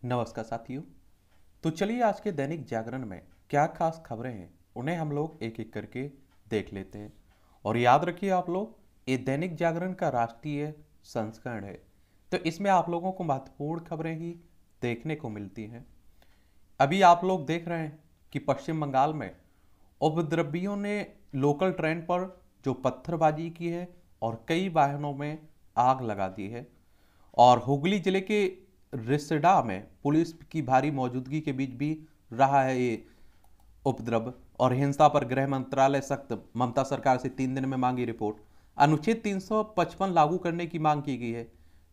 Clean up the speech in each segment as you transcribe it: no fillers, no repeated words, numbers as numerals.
नमस्कार साथियों। तो चलिए आज के दैनिक जागरण में क्या खास खबरें हैं उन्हें हम लोग एक एक करके देख लेते हैं। और याद रखिए आप लोग, ये दैनिक जागरण का राष्ट्रीय संस्करण है, तो इसमें आप लोगों को महत्वपूर्ण खबरें ही देखने को मिलती हैं। अभी आप लोग देख रहे हैं कि पश्चिम बंगाल में उपद्रवियों ने लोकल ट्रेन पर जो पत्थरबाजी की है और कई वाहनों में आग लगा दी है। और हुगली जिले के रिसडा में पुलिस की भारी मौजूदगी के बीच भी रहा है ये उपद्रव। और हिंसा पर गृह मंत्रालय सख्त, ममता सरकार से 3 दिन में मांगी रिपोर्ट। अनुच्छेद 355 लागू करने की मांग की गई है।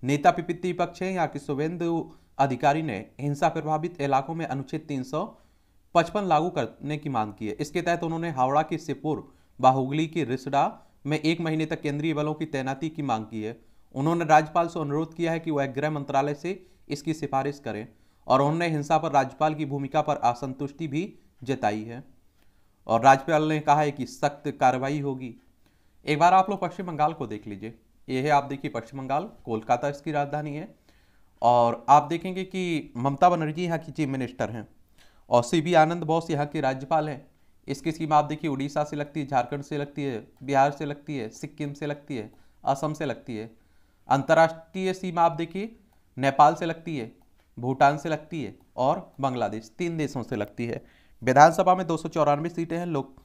नेता विपक्ष है यहाँ की शुभेंदु अधिकारी ने हिंसा प्रभावित इलाकों में अनुच्छेद 355 लागू करने की मांग की है। इसके तहत उन्होंने हावड़ा के सिपुर व हुगली के रिसडा में 1 महीने तक केंद्रीय बलों की तैनाती की मांग की है। उन्होंने राज्यपाल से अनुरोध किया है कि वह गृह मंत्रालय से इसकी सिफारिश करें। और उन्होंने हिंसा पर राज्यपाल की भूमिका पर असंतुष्टि भी जताई है और राज्यपाल ने कहा है कि सख्त कार्रवाई होगी। एक बार आप लोग पश्चिम बंगाल को देख लीजिए। यह है, आप देखिए, पश्चिम बंगाल, कोलकाता इसकी राजधानी है। और आप देखेंगे कि ममता बनर्जी यहाँ की चीफ मिनिस्टर हैं और सीबी आनंद बोस यहाँ के राज्यपाल हैं। इसकी सीमा आप देखिए, उड़ीसा से लगती है, झारखंड से लगती है, बिहार से लगती है, सिक्किम से लगती है, असम से लगती है। अंतर्राष्ट्रीय सीमा आप देखिए, नेपाल से लगती है, भूटान से लगती है और बांग्लादेश, 3 देशों से लगती है। विधानसभा में 294 सीटें हैं, लोक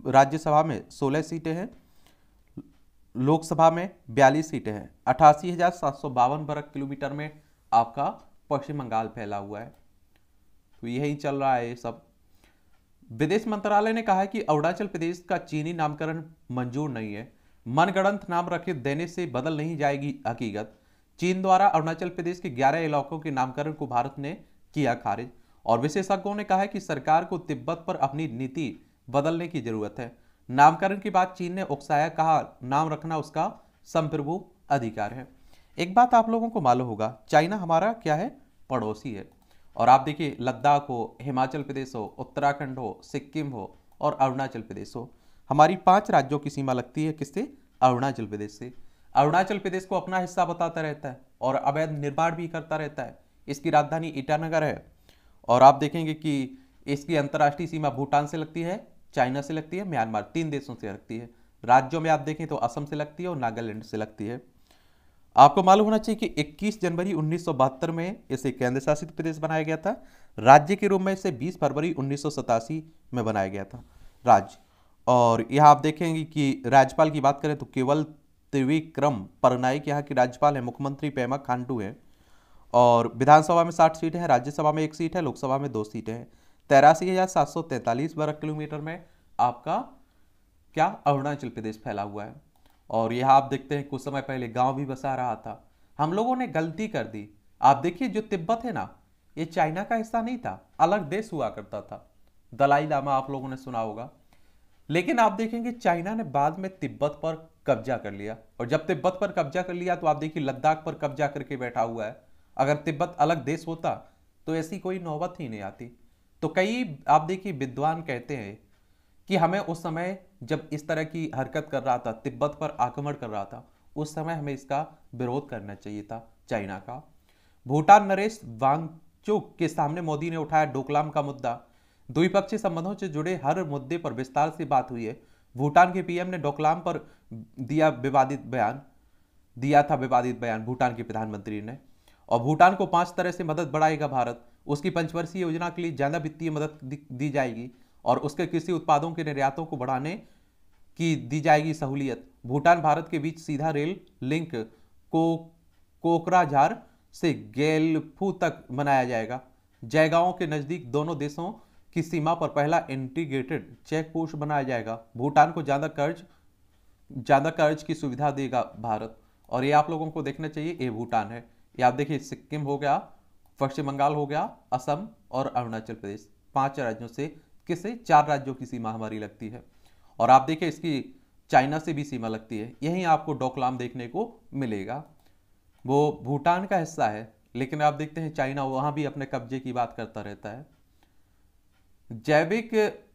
राज्यसभा में 16 सीटें हैं, लोकसभा में 42 सीटें हैं। 88,752 वर्ग किलोमीटर में आपका पश्चिम बंगाल फैला हुआ है। तो यही चल रहा है ये सब। विदेश मंत्रालय ने कहा है कि अरुणाचल प्रदेश का चीनी नामकरण मंजूर नहीं है। मनगढ़ंत नाम रखे देने से बदल नहीं जाएगी हकीकत। चीन द्वारा अरुणाचल प्रदेश के 11 इलाकों के नामकरण को भारत ने किया खारिज। और विशेषज्ञों ने कहा है कि सरकार को तिब्बत पर अपनी नीति बदलने की जरूरत है। नामकरण के बाद चीन ने उकसाया, कहा नाम रखना उसका संप्रभु अधिकार है। एक बात आप लोगों को मालूम होगा, चाइना हमारा क्या है, पड़ोसी है। और आप देखिए, लद्दाख हो, हिमाचल प्रदेश हो, उत्तराखंड हो, सिक्किम हो और अरुणाचल प्रदेश हो, हमारी 5 राज्यों की सीमा लगती है किससे? अरुणाचल प्रदेश से। अरुणाचल प्रदेश को अपना हिस्सा बताता रहता है और अवैध निर्माण भी करता रहता है। इसकी राजधानी ईटानगर है। और आप देखेंगे कि इसकी अंतर्राष्ट्रीय सीमा भूटान से लगती है, चाइना से लगती है, म्यांमार, 3 देशों से लगती है। राज्यों में आप देखें तो असम से लगती है और नागालैंड से लगती है। आपको मालूम होना चाहिए कि 21 जनवरी 1972 में इसे केंद्र शासित प्रदेश बनाया गया था। राज्य के रूप में इसे 20 फरवरी 1987 में बनाया गया था राज्य। और यहाँ आप देखेंगे कि राज्यपाल की बात करें तो केवल त्रिविक्रम परनाइक यहाँ के राज्यपाल हैं, मुख्यमंत्री पेमा खांडू हैं। और विधानसभा में 60 सीटें हैं, राज्यसभा में 1 सीट है, लोकसभा में 2 सीटें हैं। 83,743 वर्ग किलोमीटर में आपका क्या अरुणाचल प्रदेश फैला हुआ है। और यह आप देखते हैं कुछ समय पहले गांव भी बसा रहा था। हम लोगों ने गलती कर दी। आप देखिए, जो तिब्बत है ना, ये चाइना का हिस्सा नहीं था, अलग देश हुआ करता था। दलाई लामा आप लोगों ने सुना होगा। लेकिन आप देखेंगे चाइना ने बाद में तिब्बत पर कब्जा कर लिया। और जब तिब्बत पर कब्जा कर लिया तो आप देखिए लद्दाख पर कब्जा करके बैठा हुआ है। अगर तिब्बत अलग देश होता तो ऐसी कोई नौबत ही नहीं आती। तो कई आप देखिए विद्वान कहते हैं कि हमें उस समय जब इस तरह की हरकत कर रहा था, तिब्बत पर आक्रमण कर रहा था, उस समय हमें इसका विरोध करना चाहिए था चाइना का। भूटान नरेश वांगचुक के सामने मोदी ने उठाया डोकलाम का मुद्दा। द्विपक्षीय संबंधों से जुड़े हर मुद्दे पर विस्तार से बात हुई है। भूटान के पीएम ने डोकलाम पर दिया था विवादित बयान भूटान के प्रधानमंत्री ने। और भूटान को 5 तरह से मदद बढ़ाएगा भारत। उसकी पंचवर्षीय योजना के लिए ज्यादा वित्तीय मदद दी जाएगी और उसके कृषि उत्पादों के निर्यातों को बढ़ाने की दी जाएगी सहूलियत। भूटान भारत के बीच सीधा रेल लिंक को कोकराझार से गेलफू तक बनाया जाएगा। जयगांव के नजदीक दोनों देशों की सीमा पर पहला इंटीग्रेटेड चेक पोस्ट बनाया जाएगा। भूटान को ज्यादा कर्ज की सुविधा देगा भारत। और ये आप लोगों को देखना चाहिए, ये भूटान है। ये आप देखिए, सिक्किम हो गया, पश्चिम बंगाल हो गया, असम और अरुणाचल प्रदेश, 5 राज्यों से किससे? 4 राज्यों की सीमा हमारी लगती है। और आप देखिए इसकी चाइना से भी सीमा लगती है। यहीं आपको डोकलाम देखने को मिलेगा। वो भूटान का हिस्सा है, लेकिन आप देखते हैं चाइना वहां भी अपने कब्जे की बात करता रहता है। जैविक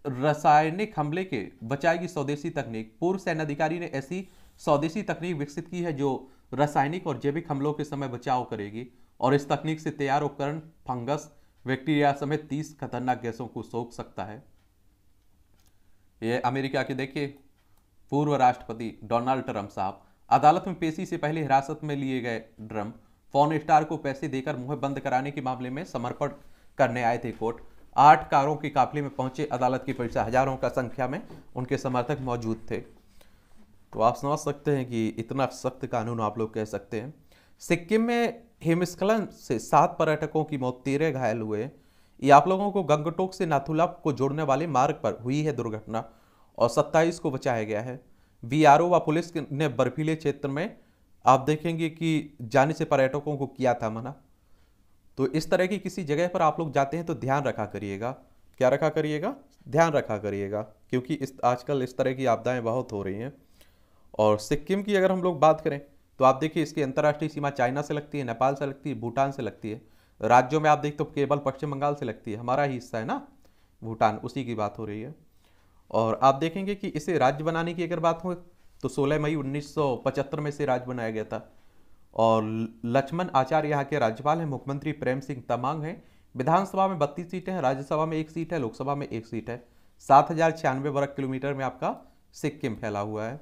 रासायनिक हमले के बचाएगी स्वदेशी तकनीक। पूर्व सैन्य अधिकारी ने ऐसी स्वदेशी तकनीक विकसित की है जो रासायनिक और जैविक हमलों के समय बचाव करेगी। और इस तकनीक से तैयार उपकरण फंगस, बैक्टीरिया समेत 30 खतरनाक गैसों को सोख सकता है। ये अमेरिका के देखिए पूर्व राष्ट्रपति डोनाल्ड ट्रंप साहब अदालत में पेशी से पहले हिरासत में लिए गए ट्रंप फोन स्टार को पैसे देकर मुंह बंद कराने के मामले में समर्पण करने आए थे कोर्ट। 8 कारों के काफिले में पहुंचे अदालत की परिसर, हजारों का संख्या में उनके समर्थक मौजूद थे। तो आप समझ सकते हैं कि इतना सख्त कानून आप लोग कह सकते हैं। सिक्किम में हिमस्खलन से 7 पर्यटकों की मौत, 13 घायल हुए। ये आप लोगों को गंगटोक से नाथुला को जोड़ने वाले मार्ग पर हुई है दुर्घटना और 27 को बचाया गया है। बीआरओ व पुलिस ने बर्फीले क्षेत्र में आप देखेंगे कि जाने से पर्यटकों को किया था मना। तो इस तरह की किसी जगह पर आप लोग जाते हैं तो ध्यान रखा करिएगा। क्या रखा करिएगा? ध्यान रखा करिएगा, क्योंकि इस आजकल इस तरह की आपदाएं बहुत हो रही हैं। और सिक्किम की अगर हम लोग बात करें तो आप देखिए इसकी अंतर्राष्ट्रीय सीमा चाइना से लगती है, नेपाल से लगती है, भूटान से लगती है। राज्यों में आप देखते हो केवल पश्चिम बंगाल से लगती है, हमारा ही हिस्सा है ना भूटान, उसी की बात हो रही है। और आप देखेंगे कि इसे राज्य बनाने की अगर बात हो तो 16 मई 1975 में इसे राज्य बनाया गया था। और लक्ष्मण आचार्य यहाँ के राज्यपाल हैं। मुख्यमंत्री प्रेम सिंह तमांग हैं। विधानसभा में 32 सीटें हैं, राज्यसभा में 1 सीट है, लोकसभा में 1 सीट है। 7096 वर्ग किलोमीटर में आपका सिक्किम फैला हुआ है।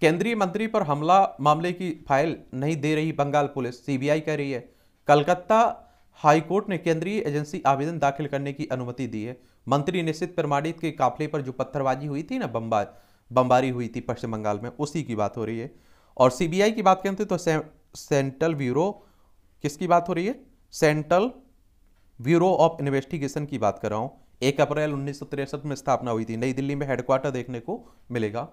केंद्रीय मंत्री पर हमला मामले की फाइल नहीं दे रही बंगाल पुलिस, सीबीआई कह रही है। कलकत्ता हाईकोर्ट ने केंद्रीय एजेंसी आवेदन दाखिल करने की अनुमति दी है। मंत्री निश्चित प्रमाणित के काफिले पर जो पत्थरबाजी हुई थी ना, बमबारी हुई थी पश्चिम बंगाल में, उसी की बात हो रही है। और सीबीआई की बात करते तो सेंट्रल ब्यूरो, किसकी बात हो रही है? सेंट्रल ब्यूरो ऑफ इन्वेस्टिगेशन की बात कर रहा हूं। 1 अप्रैल 1963 में स्थापना हुई थी। नई दिल्ली में हेडक्वार्टर देखने को मिलेगा।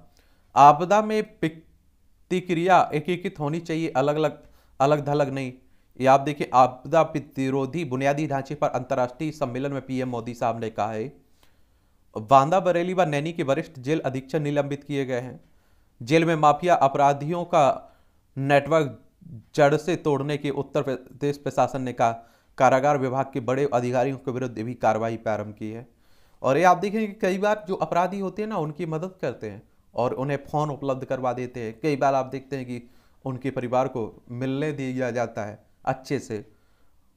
आपदा में प्रतिक्रिया एकीकृत होनी चाहिए, अलग थलग नहीं। ये आप देखिए आपदा प्रतिरोधी बुनियादी ढांचे पर अंतर्राष्ट्रीय सम्मेलन में पीएम मोदी साहब ने कहा है। बांदा, बरेली व नैनी के वरिष्ठ जेल अधीक्षक निलंबित किए गए हैं। जेल में माफिया अपराधियों का नेटवर्क जड़ से तोड़ने के उत्तर प्रदेश प्रशासन ने कहा। कारागार विभाग के बड़े अधिकारियों के विरुद्ध भी कार्रवाई प्रारंभ की है। और ये आप देखेंगे कि कई बार जो अपराधी होते हैं ना, उनकी मदद करते हैं और उन्हें फोन उपलब्ध करवा देते हैं। कई बार आप देखते हैं कि उनके परिवार को मिलने दिया जाता है अच्छे से।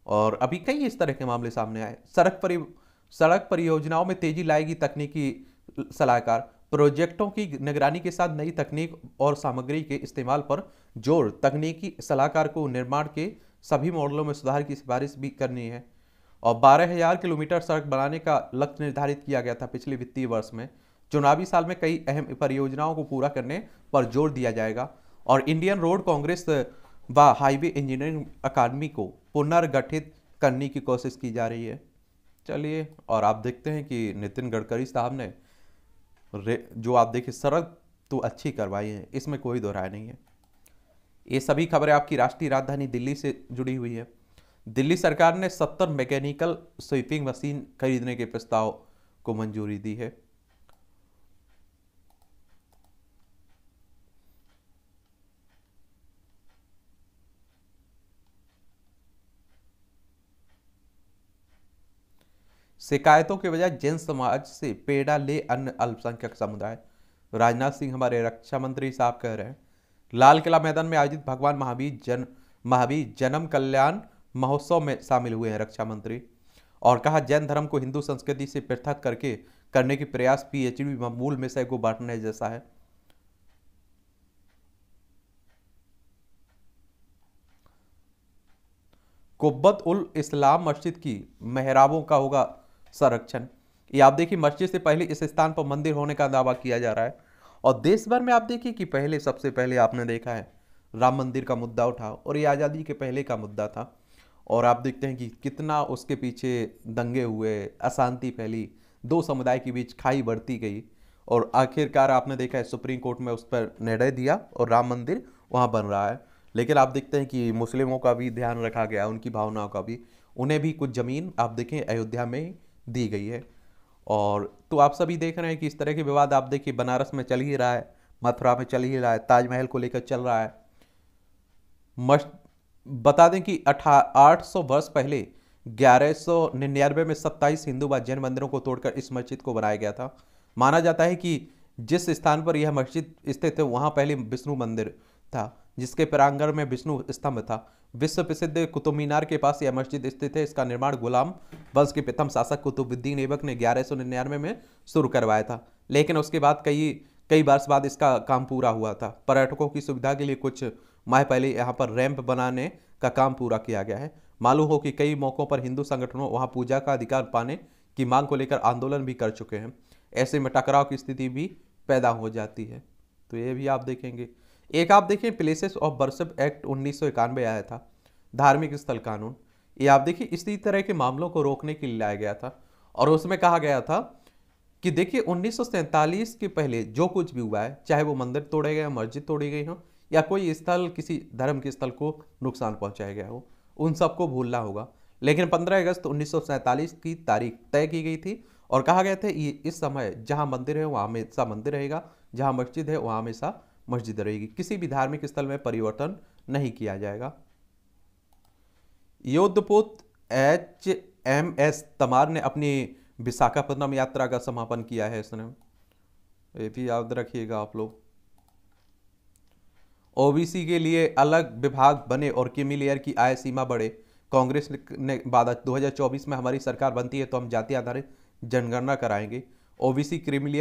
और अभी कई इस तरह के मामले सामने आए। सड़क परियोजनाओं में तेजी लाएगी तकनीकी सलाहकार। प्रोजेक्टों की निगरानी के साथ नई तकनीक और सामग्री के इस्तेमाल पर जोर। तकनीकी सलाहकार को निर्माण के सभी मॉडलों में सुधार की सिफारिश भी करनी है। और 12,000 किलोमीटर सड़क बनाने का लक्ष्य निर्धारित किया गया था पिछले वित्तीय वर्ष में। चुनावी साल में कई अहम परियोजनाओं को पूरा करने पर जोर दिया जाएगा। और इंडियन रोड कांग्रेस व हाईवे इंजीनियरिंग अकादमी को पुनर्गठित करने की कोशिश की जा रही है। चलिए, और आप देखते हैं कि नितिन गडकरी साहब ने जो आप देखिए सड़क तो अच्छी करवाई है, इसमें कोई दो राय नहीं है। ये सभी खबरें आपकी राष्ट्रीय राजधानी दिल्ली से जुड़ी हुई है। दिल्ली सरकार ने 70 मैकेनिकल स्वीपिंग मशीन खरीदने के प्रस्ताव को मंजूरी दी है। शिकायतों के बजाय जैन समाज से पेड़ा ले अन्य अल्पसंख्यक समुदाय। राजनाथ सिंह हमारे रक्षा मंत्री साहब कह रहे हैं। लाल किला मैदान में आयोजित भगवान महावीर जन्म कल्याण महोत्सव में शामिल हुए हैं रक्षा मंत्री। और कहा जैन धर्म को हिंदू संस्कृति से पृथक करने के प्रयास पीएचडी मूल विषय को बांटने जैसा है। कुब्बत उल इस्लाम मस्जिद की मेहराबों का होगा संरक्षण। ये आप देखिए मस्जिद से पहले इस स्थान पर मंदिर होने का दावा किया जा रहा है। और देश भर में आप देखिए कि सबसे पहले आपने देखा है राम मंदिर का मुद्दा उठा और ये आज़ादी के पहले का मुद्दा था। और आप देखते हैं कि कितना उसके पीछे दंगे हुए, अशांति फैली, 2 समुदाय के बीच खाई बढ़ती गई और आखिरकार आपने देखा है सुप्रीम कोर्ट में उस पर निर्णय दिया और राम मंदिर वहाँ बन रहा है। लेकिन आप देखते हैं कि मुस्लिमों का भी ध्यान रखा गया, उनकी भावनाओं का भी। उन्हें भी कुछ ज़मीन आप देखें अयोध्या में दी गई है। और तो आप सभी देख रहे हैं कि इस तरह के विवाद आप देखिए बनारस में चल ही रहा है, मथुरा में चल ही रहा है, ताजमहल को लेकर चल रहा है। बता दें कि 800 वर्ष पहले 1199 में 27 हिंदू व जैन मंदिरों को तोड़कर इस मस्जिद को बनाया गया था। माना जाता है कि जिस स्थान पर यह मस्जिद स्थित है वहां पहले विष्णु मंदिर था। जिसके प्रांगण में विष्णु स्तंभ था। विश्व प्रसिद्ध कुतुब मीनार के पास यह मस्जिद स्थित है। इसका निर्माण गुलाम वंश के प्रथम शासक कुतुबुद्दीन ऐबक ने 1199 में शुरू करवाया था, लेकिन उसके बाद कई कई वर्ष बाद इसका काम पूरा हुआ था। पर्यटकों की सुविधा के लिए कुछ माह पहले यहाँ पर रैंप बनाने का काम पूरा किया गया है। मालूम हो कि कई मौकों पर हिंदू संगठनों वहाँ पूजा का अधिकार पाने की मांग को लेकर आंदोलन भी कर चुके हैं। ऐसे में टकराव की स्थिति भी पैदा हो जाती है। तो ये भी आप देखेंगे। एक आप देखें प्लेसेस ऑफ वर्शिप एक्ट 1991 आया था, धार्मिक स्थल कानून। ये आप देखिए इसी तरह के मामलों को रोकने के लिए लाया गया था, और उसमें कहा गया था कि देखिए 1947 के पहले जो कुछ भी हुआ है, चाहे वो मंदिर तोड़े गए, मस्जिद तोड़ी गई हो, या कोई स्थल किसी धर्म के स्थल को नुकसान पहुंचाया गया हो, उन सबको भूलना होगा। लेकिन 15 अगस्त 1947 की तारीख तय की गई थी और कहा गया था ये इस समय जहां मंदिर है वहां हमेशा मंदिर रहेगा, जहां मस्जिद है वहां हमेशा मस्जिद रहेगी, किसी भी धार्मिक स्थल में परिवर्तन नहीं किया जाएगा। योद्धपुत HMS तमार ने अपनी विशाखापट्टनम यात्रा का समापन किया है इसने, ये भी याद रखिएगा आप लोग। ओबीसी के लिए अलग विभाग बने और क्रीमी की आय सीमा बढ़े। कांग्रेस ने वादा 2024 में हमारी सरकार बनती है तो हम जाति आधारित जनगणना कराएंगे। ओबीसी क्रीमी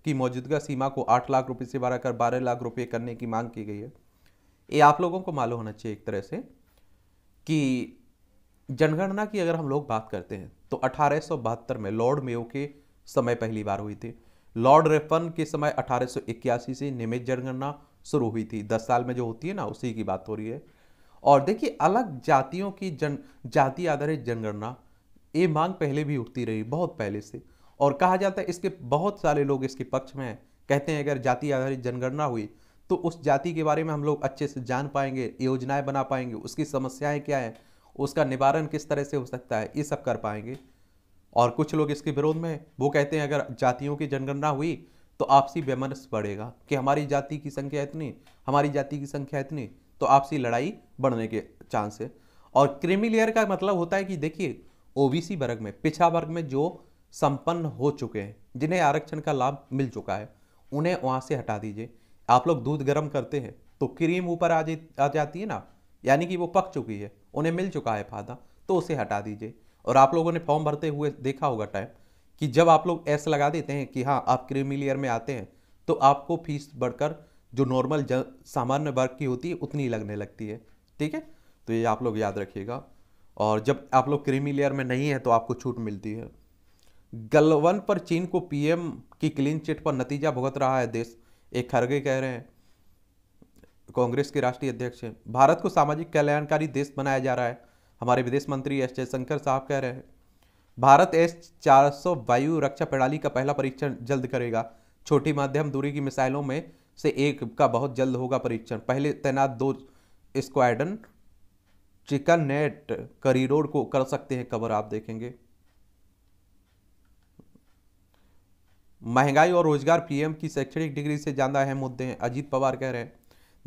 की मौजूदा सीमा को 8 लाख रुपए से बढ़ाकर 12 लाख रुपए करने की मांग की गई है। ये आप लोगों को मालूम होना चाहिए एक तरह से कि जनगणना की अगर हम लोग बात करते हैं तो 1872 में लॉर्ड मेयो के समय पहली बार हुई थी। लॉर्ड रेपन के समय 1881 से नियमित जनगणना शुरू हुई थी। 10 साल में जो होती है ना, उसी की बात हो रही है। और देखिए अलग जातियों की जाति आधारित जनगणना, ये मांग पहले भी उठती रही, बहुत पहले से। और कहा जाता है इसके बहुत सारे लोग इसके पक्ष में हैं, कहते हैं अगर जाति आधारित जनगणना हुई तो उस जाति के बारे में हम लोग अच्छे से जान पाएंगे, योजनाएं बना पाएंगे, उसकी समस्याएं क्या है, उसका निवारण किस तरह से हो सकता है, ये सब कर पाएंगे। और कुछ लोग इसके विरोध में, वो कहते हैं अगर जातियों की जनगणना हुई तो आपसी वैमनस्य बढ़ेगा कि हमारी जाति की संख्या इतनी, हमारी जाति की संख्या इतनी, तो आपसी लड़ाई बढ़ने के चांस है। और क्रीमी लेयर का मतलब होता है कि देखिए ओबीसी वर्ग में, पिछड़ा वर्ग में जो संपन्न हो चुके हैं, जिन्हें आरक्षण का लाभ मिल चुका है, उन्हें वहां से हटा दीजिए। आप लोग दूध गर्म करते हैं तो क्रीम ऊपर आ जाती है ना, यानी कि वो पक चुकी है, उन्हें मिल चुका है फायदा, तो उसे हटा दीजिए। और आप लोगों ने फॉर्म भरते हुए देखा होगा टाइम कि जब आप लोग ऐसा लगा देते हैं कि हाँ आप क्रीमी लेयर में आते हैं तो आपको फीस बढ़कर जो नॉर्मल सामान्य वर्ग की होती है उतनी लगने लगती है। ठीक है, तो ये आप लोग याद रखिएगा। और जब आप लोग क्रीमी लेयर में नहीं है तो आपको छूट मिलती है। गलवान पर चीन को पीएम की क्लीन चिट पर नतीजा भुगत रहा है देश, एक खरगे कह रहे हैं, कांग्रेस के राष्ट्रीय अध्यक्ष हैं। भारत को सामाजिक कल्याणकारी देश बनाया जा रहा है, हमारे विदेश मंत्री एस जयशंकर साहब कह रहे हैं। भारत S-400 वायु रक्षा प्रणाली का पहला परीक्षण जल्द करेगा। छोटी मध्यम दूरी की मिसाइलों में से एक का बहुत जल्द होगा परीक्षण। पहले तैनात 2 स्क्वाड्रन चिकन नेट कॉरिडोर को कर सकते हैं कवर, आप देखेंगे। महंगाई और रोजगार पीएम की शैक्षणिक डिग्री से ज्यादा अहम मुद्दे हैं, अजीत पवार कह रहे हैं।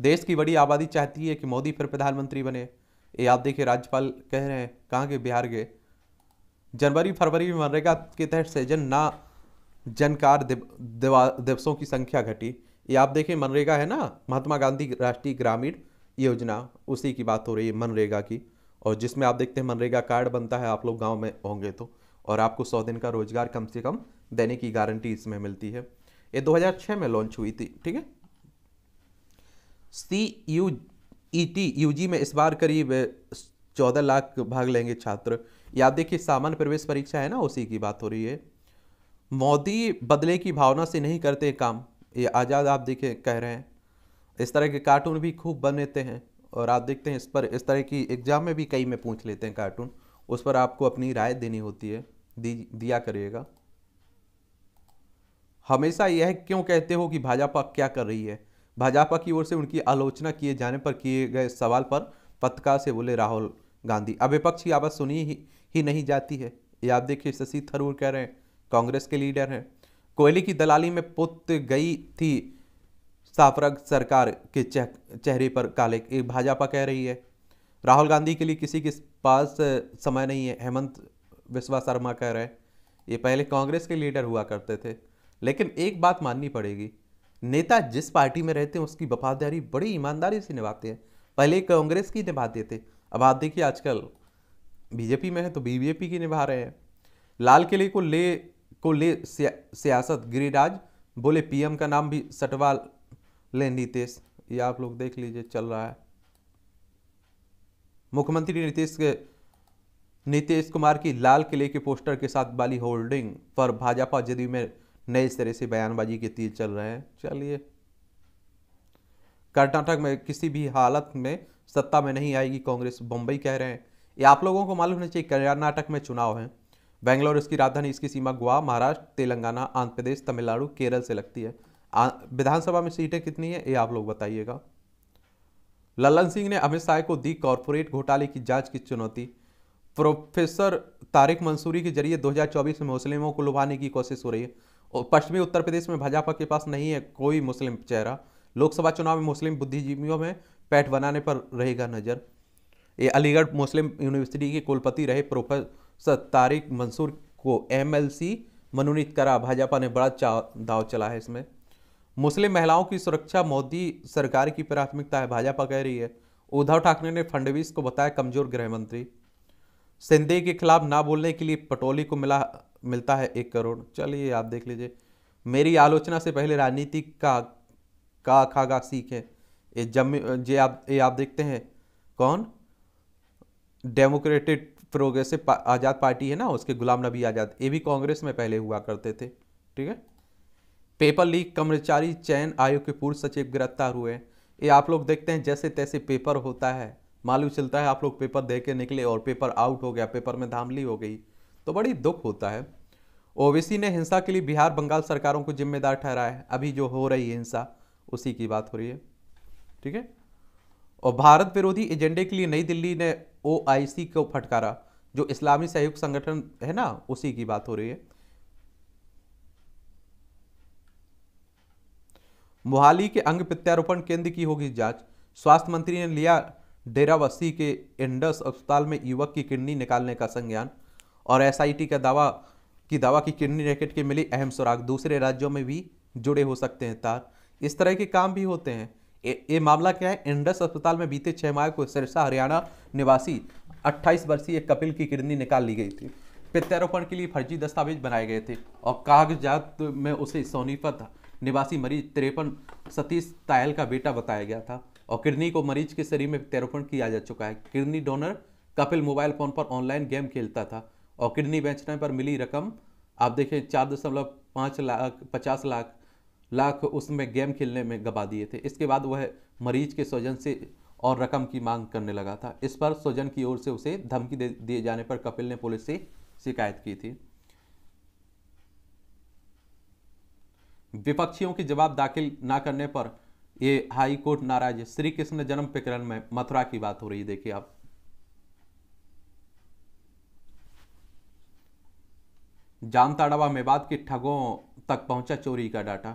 देश की बड़ी आबादी चाहती है कि मोदी फिर प्रधानमंत्री बने, ये आप देखिए राज्यपाल कह रहे हैं। कहाँ के, बिहार के। जनवरी फरवरी में मनरेगा के तहत सृजन ना जनकार दिवसों की संख्या घटी, ये आप देखें। मनरेगा है ना, महात्मा गांधी राष्ट्रीय ग्रामीण योजना, उसी की बात हो रही है मनरेगा की। और जिसमें आप देखते हैं मनरेगा कार्ड बनता है, आप लोग गांव में होंगे तो, और आपको 100 दिन का रोजगार कम से कम देने की गारंटी इसमें मिलती है। ये 2006 में लॉन्च हुई थी। ठीक है। CUET यूजी में इस बार करीब 14 लाख भाग लेंगे छात्र। याद देखिए सामान्य प्रवेश परीक्षा है ना, उसी की बात हो रही है। मोदी बदले की भावना से नहीं करते काम, ये आज़ाद आप देखिए कह रहे हैं। इस तरह के कार्टून भी खूब बनते हैं, और आप देखते हैं इस पर, इस तरह की एग्जाम में भी कई में पूछ लेते हैं कार्टून, उस पर आपको अपनी राय देनी होती है, दिया करिएगा। हमेशा यह क्यों कहते हो कि भाजपा क्या कर रही है? भाजपा की ओर से उनकी आलोचना किए जाने पर किए गए सवाल पर पत्रकार से बोले राहुल गांधी, अब विपक्ष की आवाज़ सुनी ही नहीं जाती है। ये आप देखिए शशि थरूर कह रहे हैं, कांग्रेस के लीडर हैं। कोयले की दलाली में पुत गई थी साफरग सरकार के चेहरे पर काले, ये भाजपा कह रही है। राहुल गांधी के लिए किसी के पास समय नहीं है, हेमंत बिस्वा शर्मा कह रहे हैं। ये पहले कांग्रेस के लीडर हुआ करते थे, लेकिन एक बात माननी पड़ेगी, नेता जिस पार्टी में रहते हैं उसकी वफादारी बड़ी ईमानदारी से निभाते हैं। पहले कांग्रेस की निभाते थे, अब आप देखिए आजकल बीजेपी में है तो बीजेपी की निभा रहे हैं। लाल किले को ले सियासत, गिरिराज बोले पीएम का नाम भी सटवा ले नीतीश। ये आप लोग देख लीजिए चल रहा है। मुख्यमंत्री नीतीश कुमार की लाल किले के पोस्टर के साथ वाली होल्डिंग पर भाजपा जदयू में नए सिरे से बयानबाजी के तीर चल रहे हैं। चलिए, कर्नाटक में किसी भी हालत में सत्ता में नहीं आएगी कांग्रेस, बम्बई कह रहे हैं। ये आप लोगों को मालूम होना चाहिए, कर्नाटक में चुनाव है। बेंगलोर इसकी राजधानी, इसकी सीमा गोवा, महाराष्ट्र, तेलंगाना, आंध्र प्रदेश, तमिलनाडु, केरल से लगती है। विधानसभा में सीटें कितनी है ये आप लोग बताइएगा। लल्लन सिंह ने अमित शाह को दी कॉरपोरेट घोटाले की जांच की चुनौती। प्रोफेसर तारिक मंसूरी के जरिए 2024 में मुस्लिमों को लुभाने की कोशिश हो रही है। और पश्चिमी उत्तर प्रदेश में भाजपा के पास नहीं है कोई मुस्लिम चेहरा। लोकसभा चुनाव में मुस्लिम बुद्धिजीवियों में पैठ बनाने पर रहेगा नजर। ये अलीगढ़ मुस्लिम यूनिवर्सिटी के कुलपति रहे प्रोफेसर तारिक मंसूर को एमएलसी मनोनीत करा। भाजपा ने बड़ा दाव चला है इसमें। मुस्लिम महिलाओं की सुरक्षा मोदी सरकार की प्राथमिकता है, भाजपा कह रही है। उद्धव ठाकरे ने फडणवीस को बताया कमजोर गृह मंत्री। सिंधे के खिलाफ ना बोलने के लिए पटोली को मिलता है 1 करोड़। चलिए आप देख लीजिए। मेरी आलोचना से पहले राजनीति का खागा सीखें। ये आप देखते हैं कौन, डेमोक्रेटिक प्रोग्रेसिव आज़ाद पार्टी है ना, उसके गुलाम नबी आज़ाद, ये भी कांग्रेस में पहले हुआ करते थे। ठीक है। पेपर लीक, कर्मचारी चयन आयोग के पूर्व सचिव गिरफ्तार हुए। ये आप लोग देखते हैं जैसे तैसे पेपर होता है, मालूम चलता है आप लोग पेपर दे के निकले और पेपर आउट हो गया, पेपर में धांधली हो गई, तो बड़ी दुख होता है। ओवैसी ने हिंसा के लिए बिहार बंगाल सरकारों को जिम्मेदार ठहराया है। अभी जो हो रही है हिंसा उसी की बात हो रही है। ठीक है। और भारत विरोधी एजेंडे के लिए नई दिल्ली ने ओआईसी को फटकारा, जो इस्लामी सहयोग संगठन है ना, उसी की बात हो रही है। मोहाली के अंग प्रत्यारोपण केंद्र की होगी जांच। स्वास्थ्य मंत्री ने लिया डेराबस्सी के इंडस अस्पताल में युवक की किडनी निकालने का संज्ञान। और एसआईटी का दावा की किडनी रैकेट के मिली अहम सुराग, दूसरे राज्यों में भी जुड़े हो सकते हैं तार। इस तरह के काम भी होते हैं। ये मामला क्या है, इंडस अस्पताल में बीते 6 माह को सिरसा हरियाणा निवासी 28 वर्षीय कपिल की किडनी निकाल ली गई थी। प्रत्यारोपण के लिए फर्जी दस्तावेज बनाए गए थे और कागजात में उसे सोनीपत निवासी मरीज 53 सतीश तायल का बेटा बताया गया था। और किडनी को मरीज के शरीर में प्रत्यारोपण किया जा चुका है। Kidney donor Kapil mobile phone पर ऑनलाइन गेम खेलता था और किडनी बेचने पर मिली रकम आप देखें 4.5 लाख 50 लाख उसमें गेम खेलने में गवा दिए थे। इसके बाद वह मरीज के स्वजन से और रकम की मांग करने लगा था। इस पर स्वजन की ओर से उसे धमकी दिए जाने पर कपिल ने पुलिस से शिकायत की थी। विपक्षियों के जवाब दाखिल ना करने पर ये हाई कोर्ट नाराज। श्री कृष्ण जन्म प्रकरण में मथुरा की बात हो रही है। देखिए आप, जामताड़ा मेवात के ठगों तक पहुंचा चोरी का डाटा।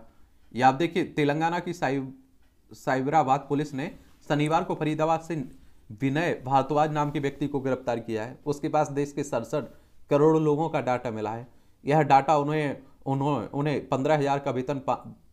ये आप देखिए, तेलंगाना की साइबराबाद पुलिस ने शनिवार को फरीदाबाद से विनय भारद्वाज नाम के व्यक्ति को गिरफ्तार किया है। उसके पास देश के 67 करोड़ लोगों का डाटा मिला है। यह डाटा उन्हें 15,000 का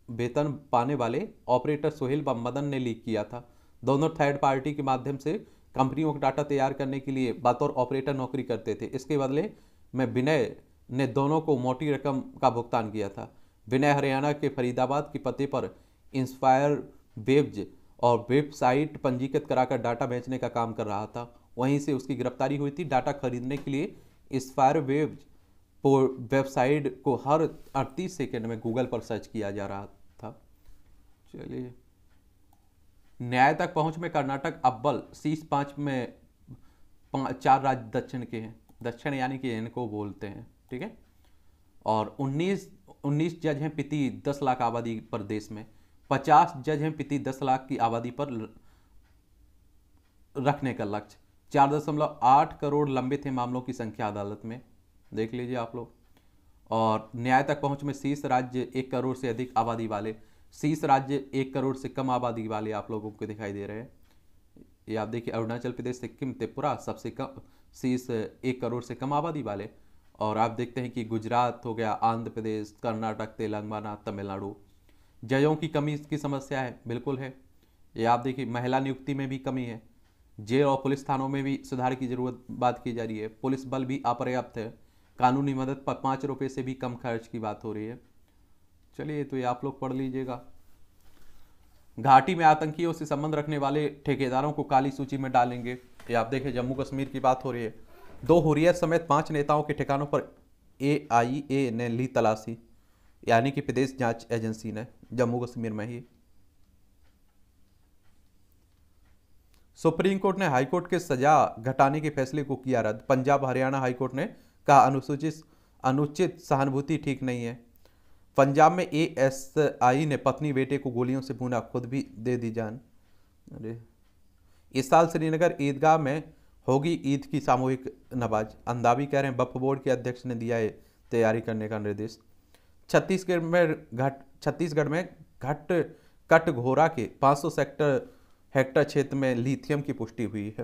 वेतन पाने वाले ऑपरेटर सोहेल व मदन ने लीक किया था। दोनों थर्ड पार्टी के माध्यम से कंपनियों का डाटा तैयार करने के लिए बतौर ऑपरेटर नौकरी करते थे। इसके बदले में विनय ने दोनों को मोटी रकम का भुगतान किया था। विनय हरियाणा के फरीदाबाद के पते पर इंस्पायर वेब्स और वेबसाइट पंजीकृत कराकर डाटा बेचने का काम कर रहा था। वहीं से उसकी गिरफ्तारी हुई थी। डाटा खरीदने के लिए इंस्पायर वेब्स वेबसाइट को हर 38 सेकंड में गूगल पर सर्च किया जा रहा था। चलिए, न्याय तक पहुंच में कर्नाटक अव्वल, शीर्ष 5 में 4 राज्य दक्षिण के हैं। दक्षिण यानी कि इनको बोलते हैं। ठीक है। और 19 जज हैं प्रति 10 लाख आबादी पर देश में। 50 जज हैं प्रति 10 लाख की आबादी पर रखने का लक्ष्य। 4.8 करोड़ लंबित है मामलों की संख्या अदालत में, देख लीजिए आप लोग। और न्याय तक पहुंच में शीर्ष राज्य 1 करोड़ से अधिक आबादी वाले, शीर्ष राज्य 1 करोड़ से कम आबादी वाले आप लोगों को दिखाई दे रहे हैं। ये आप देखिए, अरुणाचल प्रदेश, सिक्किम, त्रिपुरा सबसे कम शीर्ष 1 करोड़ से कम आबादी वाले। और आप देखते हैं कि गुजरात हो गया, आंध्र प्रदेश, कर्नाटक, तेलंगाना, तमिलनाडु। जजों की कमी की समस्या है, बिल्कुल है। ये आप देखिए, महिला नियुक्ति में भी कमी है। जेल और पुलिस थानों में भी सुधार की जरूरत बात की जा रही है। पुलिस बल भी अपर्याप्त है। कानूनी मदद पर 5 रुपये से भी कम खर्च की बात हो रही है। चलिए, तो ये आप लोग पढ़ लीजिएगा। घाटी में आतंकियों से संबंध रखने वाले ठेकेदारों को काली सूची में डालेंगे। ये आप देखें, जम्मू कश्मीर की बात हो रही है। 2 हुर्रियत समेत 5 नेताओं के ठिकानों पर AIA ने ली तलाशी, यानी कि प्रदेश जांच एजेंसी ने, जम्मू कश्मीर में ही। सुप्रीम कोर्ट ने हाईकोर्ट के सजा घटाने के फैसले को किया रद्द। पंजाब हरियाणा हाईकोर्ट ने कहा अनुचित सहानुभूति ठीक नहीं है। पंजाब में ASI ने पत्नी बेटे को गोलियों से भूना, खुद भी दे दी जान। अरे, इस साल श्रीनगर ईदगाह में होगी ईद की सामूहिक नमाज। अंदावी कह रहे हैं, वक्फ बोर्ड के अध्यक्ष ने दिया है तैयारी करने का निर्देश। छत्तीसगढ़ में कटघोरा के 500 हेक्टर क्षेत्र में लिथियम की पुष्टि हुई है।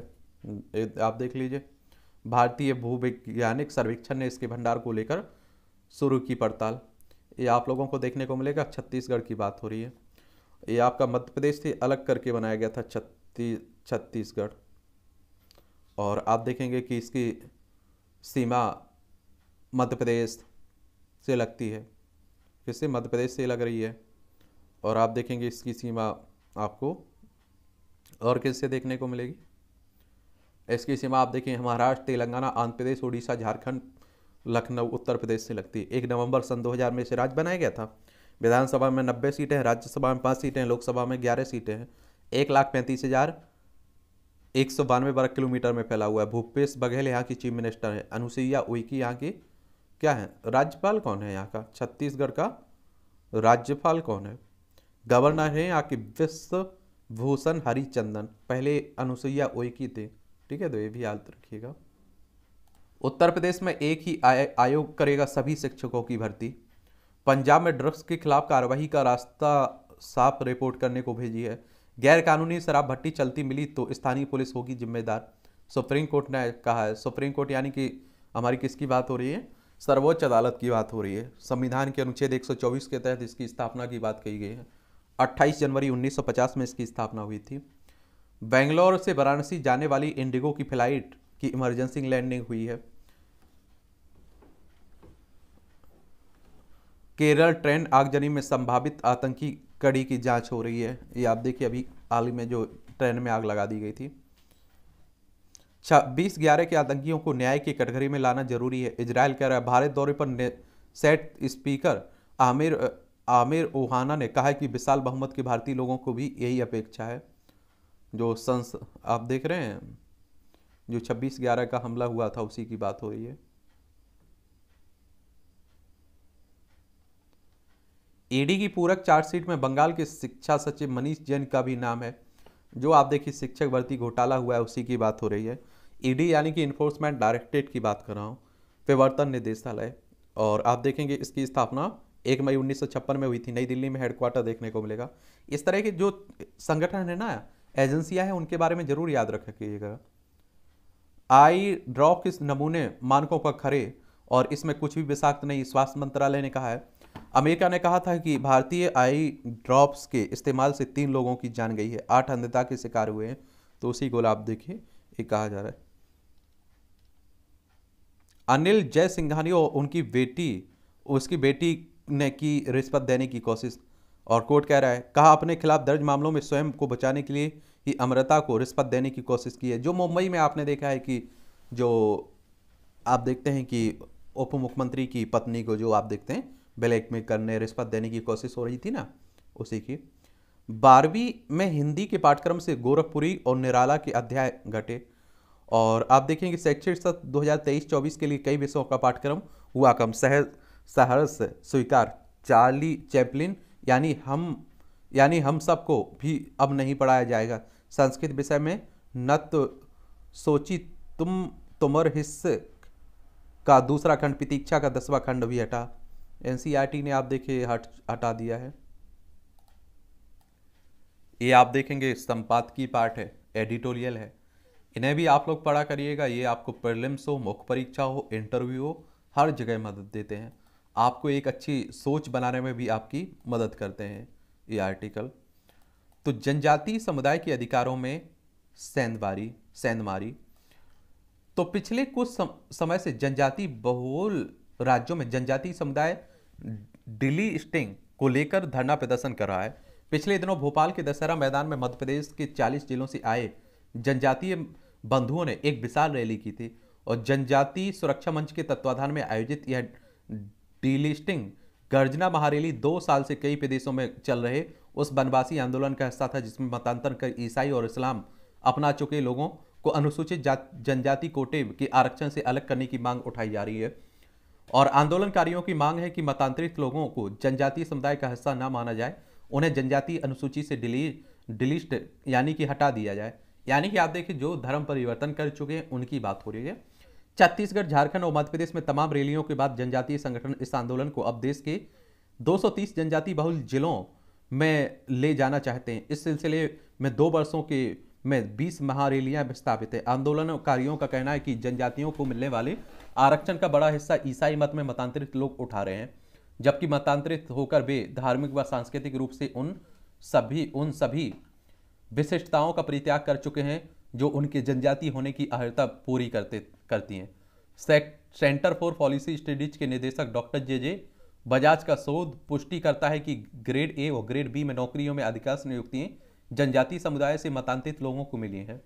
आप देख लीजिए, भारतीय भूवैज्ञानिक सर्वेक्षण ने इसके भंडार को लेकर शुरू की पड़ताल। ये आप लोगों को देखने को मिलेगा। छत्तीसगढ़ की बात हो रही है। ये आपका मध्य प्रदेश से अलग करके बनाया गया था छत्तीसगढ़। और आप देखेंगे कि इसकी सीमा मध्य प्रदेश से लगती है। किससे? मध्य प्रदेश से लग रही है। और आप देखेंगे इसकी सीमा आपको और किससे देखने को मिलेगी? इसकी सीमा आप देखें, महाराष्ट्र, तेलंगाना, आंध्र प्रदेश, उड़ीसा, झारखंड, लखनऊ, उत्तर प्रदेश से लगती है। 1 नवंबर सन 2000 में इसे राज्य बनाया गया था। विधानसभा में 90 सीटें हैं, राज्यसभा में 5 सीटें हैं, लोकसभा में 11 सीटें हैं। 1,35,192 वर्ग किलोमीटर में फैला हुआ है। भूपेश बघेल यहाँ की चीफ मिनिस्टर है। अनुसुईया उइके यहाँ की क्या है? राज्यपाल कौन है यहाँ का? छत्तीसगढ़ का राज्यपाल कौन है? गवर्नर है यहाँ की विश्व भूषण हरिचंदन। पहले अनुसुईया उइके थे। ठीक है, तो ये भी याद रखिएगा। उत्तर प्रदेश में एक ही आयोग करेगा सभी शिक्षकों की भर्ती। पंजाब में ड्रग्स के खिलाफ कार्रवाई का रास्ता साफ, रिपोर्ट करने को भेजी है। गैर कानूनी शराब भट्टी चलती मिली तो स्थानीय पुलिस होगी जिम्मेदार, सुप्रीम कोर्ट ने कहा है। सुप्रीम कोर्ट यानी कि हमारी किसकी बात हो रही है? सर्वोच्च अदालत की बात हो रही है। संविधान के अनुच्छेद 124 के तहत इसकी स्थापना की बात कही गई है। 28 जनवरी 1950 में इसकी स्थापना हुई थी। बेंगलोर से वाराणसी जाने वाली इंडिगो की फ्लाइट की इमरजेंसी लैंडिंग हुई है। केरल ट्रेन आगजनी में संभावित आतंकी कड़ी की जांच हो रही है। ये आप देखिए, अभी हाल ही में जो ट्रेन में आग लगा दी गई थी। 26/11 के आतंकियों को न्याय की कटघरे में लाना जरूरी है। इजरायल कह रहा है। भारत दौरे पर सेट स्पीकर आमिर ओहाना ने कहा कि विशाल बहुमत के भारतीय लोगों को भी यही अपेक्षा है। जो आप देख रहे हैं, जो 26/11 का हमला हुआ था उसी की बात हो रही है। ईडी की पूरक चार्जशीट में बंगाल के शिक्षा सचिव मनीष जैन का भी नाम है। जो आप देखिए शिक्षक भर्ती घोटाला हुआ है उसी की बात हो रही है। ईडी यानी कि इन्फोर्समेंट डायरेक्टरेट की बात कर रहा हूँ, प्रवर्तन निदेशालय। और आप देखेंगे इसकी स्थापना 1 मई 1956 में हुई थी। नई दिल्ली में हेडक्वार्टर देखने को मिलेगा। इस तरह के जो संगठन है ना, एजेंसियां हैं, उनके बारे में जरूर याद रखिएगा। आई ड्रॉप के नमूने मानकों पर खरे और इसमें कुछ भी विषाक्त नहीं, स्वास्थ्य मंत्रालय ने कहा है। अमेरिका ने कहा था कि भारतीय आई ड्रॉप्स के इस्तेमाल से 3 लोगों की जान गई है, 8 अंधता के शिकार हुए हैं। तो उसी को आप देखिए, ये कहा जा रहा है। अनिल जयसिंघानी और उसकी बेटी ने की रिश्वत देने की कोशिश। और कोर्ट कह रहा है, कहा अपने खिलाफ दर्ज मामलों में स्वयं को बचाने के लिए ही अमृता को रिश्वत देने की कोशिश की है। जो मुंबई में आपने देखा है कि जो आप देखते हैं कि उप मुख्यमंत्री की पत्नी को जो आप देखते हैं ब्लैक में करने, रिश्वत देने की कोशिश हो रही थी ना, उसी की। 12वीं में हिंदी के पाठ्यक्रम से गोरखपुरी और निराला के अध्याय घटे। और आप देखेंगे शैक्षणिक सत्र 2023-24 के लिए कई विषयों का पाठ्यक्रम हुआ कम। सहर्ष स्वीकार। चार्ली चैपलिन यानी हम सबको भी अब नहीं पढ़ाया जाएगा। संस्कृत विषय में नत सोची तुमर हिस्से का दूसरा खंड, प्रतीक्षा का 10वां खंड भी हटा। एनसीईआरटी ने आप देखिए हटा दिया है। ये आप देखेंगे संपादकीय पार्ट है, एडिटोरियल है। इन्हें भी आप लोग पढ़ा करिएगा। ये आपको प्रीलिम्स हो, मुख्य परीक्षा हो, इंटरव्यू हो, हर जगह मदद देते हैं। आपको एक अच्छी सोच बनाने में भी आपकी मदद करते हैं। ये आर्टिकल। तो जनजातीय समुदाय के अधिकारों में सेंधमारी। तो पिछले कुछ समय से जनजातीय बहुल राज्यों में जनजातीय समुदाय डिलिस्टिंग को लेकर धरना प्रदर्शन कर रहा है। पिछले दिनों भोपाल के दशहरा मैदान में मध्य प्रदेश के 40 जिलों से आए जनजातीय बंधुओं ने एक विशाल रैली की थी और जनजातीय सुरक्षा मंच के तत्वाधान में आयोजित यह डिलिस्टिंग गर्जना महारैली 2 साल से कई प्रदेशों में चल रहे उस वनवासी आंदोलन का हिस्सा था जिसमें मतांतर कर ईसाई और इस्लाम अपना चुके लोगों को अनुसूचित जनजाति कोटे के आरक्षण से अलग करने की मांग उठाई जा रही है। और आंदोलनकारियों की मांग है कि मतांतरित लोगों को जनजातीय समुदाय का हिस्सा न माना जाए, उन्हें जनजातीय अनुसूची से डिलिस्ट यानी कि हटा दिया जाए। यानी कि आप देखिए जो धर्म परिवर्तन कर चुके हैं उनकी बात हो रही है। छत्तीसगढ़, झारखंड और मध्य प्रदेश में तमाम रैलियों के बाद जनजातीय संगठन इस आंदोलन को अब देश के 230 जनजाति बहुल जिलों में ले जाना चाहते हैं। इस सिलसिले में 2 वर्षों के में 20 महारैलियां प्रस्तावित है। आंदोलनकारियों का कहना है कि जनजातियों को मिलने वाले आरक्षण का बड़ा हिस्सा ईसाई मत में मतांतरित लोग उठा रहे हैं, जबकि मतांतरित होकर वे धार्मिक व सांस्कृतिक रूप से उन सभी विशिष्टताओं का परित्याग कर चुके हैं जो उनके जनजाति होने की अर्हता पूरी करती हैं। सेंटर फॉर पॉलिसी स्टडीज के निदेशक डॉक्टर जे बजाज का शोध पुष्टि करता है कि ग्रेड ए और ग्रेड बी में नौकरियों में अधिकांश नियुक्तियां जनजातीय समुदाय से मतांतरित लोगों को मिली हैं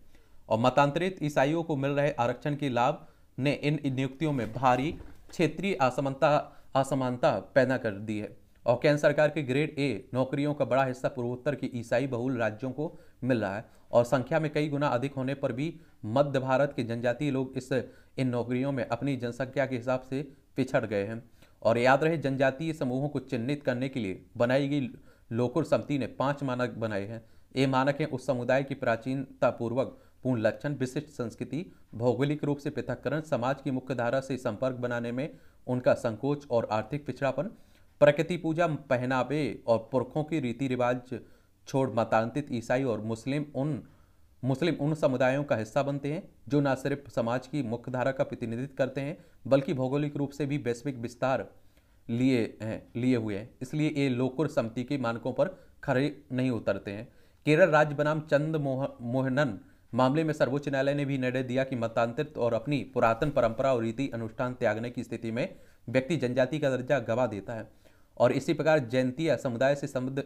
और मतांतरित ईसाइयों को मिल रहे आरक्षण के लाभ ने इन नियुक्तियों में भारी क्षेत्रीय असमानता पैदा कर दी है। और केंद्र सरकार के ग्रेड ए नौकरियों का बड़ा हिस्सा पूर्वोत्तर के ईसाई बहुल राज्यों को मिल रहा है और संख्या में कई गुना अधिक होने पर भी मध्य भारत के जनजातीय लोग इन नौकरियों में अपनी जनसंख्या के हिसाब से पिछड़ गए हैं। और याद रहे, जनजातीय समूहों को चिन्हित करने के लिए बनाई गई लोकुर समिति ने 5 मानक बनाए हैं। ये मानक हैं उस समुदाय की प्राचीनता पूर्वक पूर्ण लक्षण, विशिष्ट संस्कृति, भौगोलिक रूप से पृथक्करण, समाज की मुख्य धारा से संपर्क बनाने में उनका संकोच और आर्थिक पिछड़ापन, प्रकृति पूजा, पहनावे और पुरखों की रीति रिवाज छोड़ मतांतरित ईसाई और मुस्लिम उन समुदायों का हिस्सा बनते हैं जो न सिर्फ समाज की मुख्य धारा का प्रतिनिधित्व करते हैं बल्कि भौगोलिक रूप से भी वैश्विक विस्तार लिए हुए हैं। इसलिए ये लोकुर समिति के मानकों पर खरे नहीं उतरते हैं। केरल राज्य बनाम चंद मोहनन मामले में सर्वोच्च न्यायालय ने भी निर्णय दिया कि मतांतरित और अपनी पुरातन परंपरा और रीति अनुष्ठान त्यागने की स्थिति में व्यक्ति जनजाति का दर्जा गवा देता है। और इसी प्रकार जैंतिया समुदाय से संबद्ध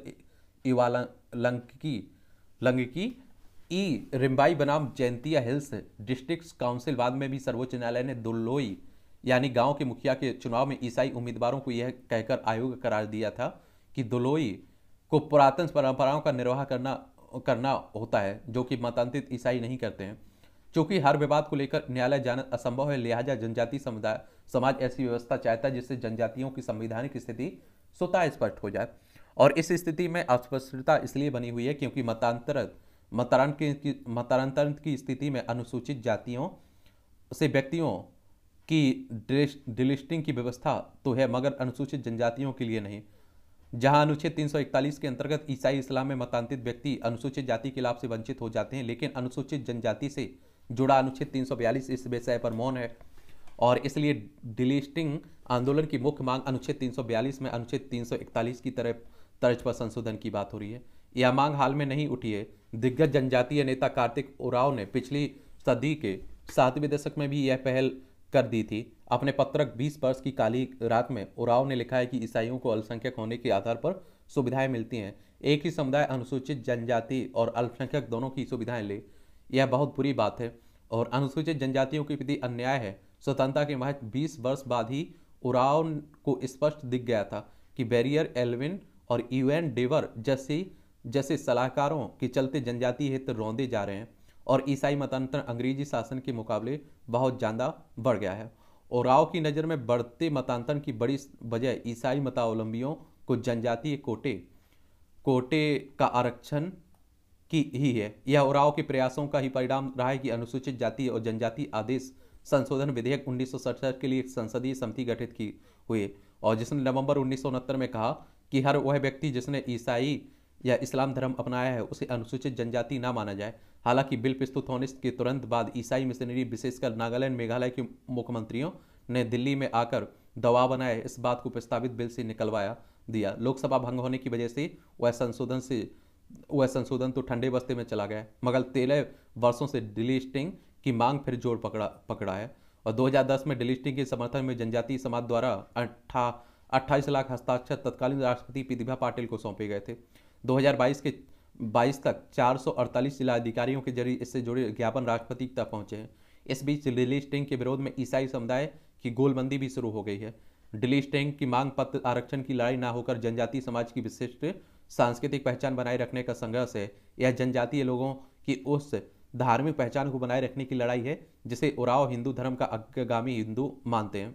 लंगकी रिम्बाई बनाम जैंतिया हिल्स डिस्ट्रिक्ट काउंसिल बाद में भी सर्वोच्च न्यायालय ने दुलोई यानी गांव के मुखिया के चुनाव में ईसाई उम्मीदवारों को यह कहकर अयोग्य करार दिया था कि दुलोई को पुरातन परंपराओं का निर्वाह करना होता है जो कि मतांतरित ईसाई नहीं करते हैं। चूंकि हर विवाद को लेकर न्यायालय जाना असंभव है, लिहाजा जनजातीय समाज ऐसी व्यवस्था चाहता है जिससे जनजातियों की संवैधानिक स्थिति स्वतः स्पष्ट हो जाए। और इस स्थिति में अस्पष्टता इसलिए बनी हुई है क्योंकि मतांतरण की स्थिति में अनुसूचित जातियों से व्यक्तियों की डिलिस्टिंग की व्यवस्था तो है मगर अनुसूचित जनजातियों के लिए नहीं। जहां अनुच्छेद 341 के अंतर्गत ईसाई इस्लाम में मतांतरित व्यक्ति अनुसूचित जाति के लाभ से वंचित हो जाते हैं, लेकिन अनुसूचित जनजाति से जुड़ा अनुच्छेद 342 इस विषय पर मौन है। और इसलिए डिलिस्टिंग आंदोलन की मुख्य मांग अनुच्छेद 342 में अनुच्छेद 341 की तर्ज पर संशोधन की बात हो रही है। यह मांग हाल में नहीं उठी है। दिग्गज जनजातीय नेता कार्तिक उरांव ने पिछली सदी के 7वें दशक में भी यह पहल कर दी थी। अपने पत्रक 20 वर्ष की काली रात में उरांव ने लिखा है कि ईसाइयों को अल्पसंख्यक होने के आधार पर सुविधाएं मिलती हैं। एक ही समुदाय अनुसूचित जनजाति और अल्पसंख्यक दोनों की सुविधाएं ले, यह बहुत बुरी बात है और अनुसूचित जनजातियों के प्रति अन्याय है। स्वतंत्रता के महज 20 वर्ष बाद ही उरांव को स्पष्ट दिख गया था कि बैरियर एल्विन और यूएन डेवर जैसे सलाहकारों के चलते जनजातीय हित रौंदे जा रहे हैं और ईसाई मतांतर अंग्रेजी शासन के मुकाबले बहुत ज़्यादा बढ़ गया है। उरांव की नज़र में बढ़ते मतांतर की बड़ी वजह ईसाई मतावलंबियों को जनजातीय कोटे का आरक्षण की ही है। यह उरांव के प्रयासों का ही परिणाम रहा है कि अनुसूचित जाति और जनजाति आदेश संशोधन विधेयक 1967 के लिए एक संसदीय समिति गठित की हुई और जिसने नवंबर 1969 में कहा कि हर वह व्यक्ति जिसने ईसाई या इस्लाम धर्म अपनाया है उसे अनुसूचित जनजाति ना माना जाए। हालांकि बिल प्रस्तुत होने के तुरंत बाद ईसाई मिशनरी विशेषकर नागालैंड मेघालय के मुख्यमंत्रियों ने दिल्ली में आकर दबाव बनाए इस बात को प्रस्तावित बिल से निकलवाया दिया। लोकसभा भंग होने की वजह से वह संशोधन तो ठंडे बस्ते में चला गया, मगर 13 वर्षों से डिलिस्टिंग की मांग फिर जोर पकड़ा है। और 2010 में डिलिस्टिंग के समर्थन में जनजातीय समाज द्वारा 28 लाख हस्ताक्षर तत्कालीन राष्ट्रपति प्रतिभा पाटिल को सौंपे गए थे। 2022 तक 448 जिला अधिकारियों के जरिए इससे जुड़े ज्ञापन राष्ट्रपति तक पहुंचे हैं। इस बीच डिलिस्टिंग के विरोध में ईसाई समुदाय की गोलबंदी भी शुरू हो गई है। डिलिस्टिंग की मांग पत्र आरक्षण की लड़ाई ना होकर जनजातीय समाज की विशिष्ट सांस्कृतिक पहचान बनाए रखने का संघर्ष है। यह जनजातीय लोगों की उस धार्मिक पहचान को बनाए रखने की लड़ाई है जिसे उराव हिंदू धर्म का अग्रगामी हिंदू मानते हैं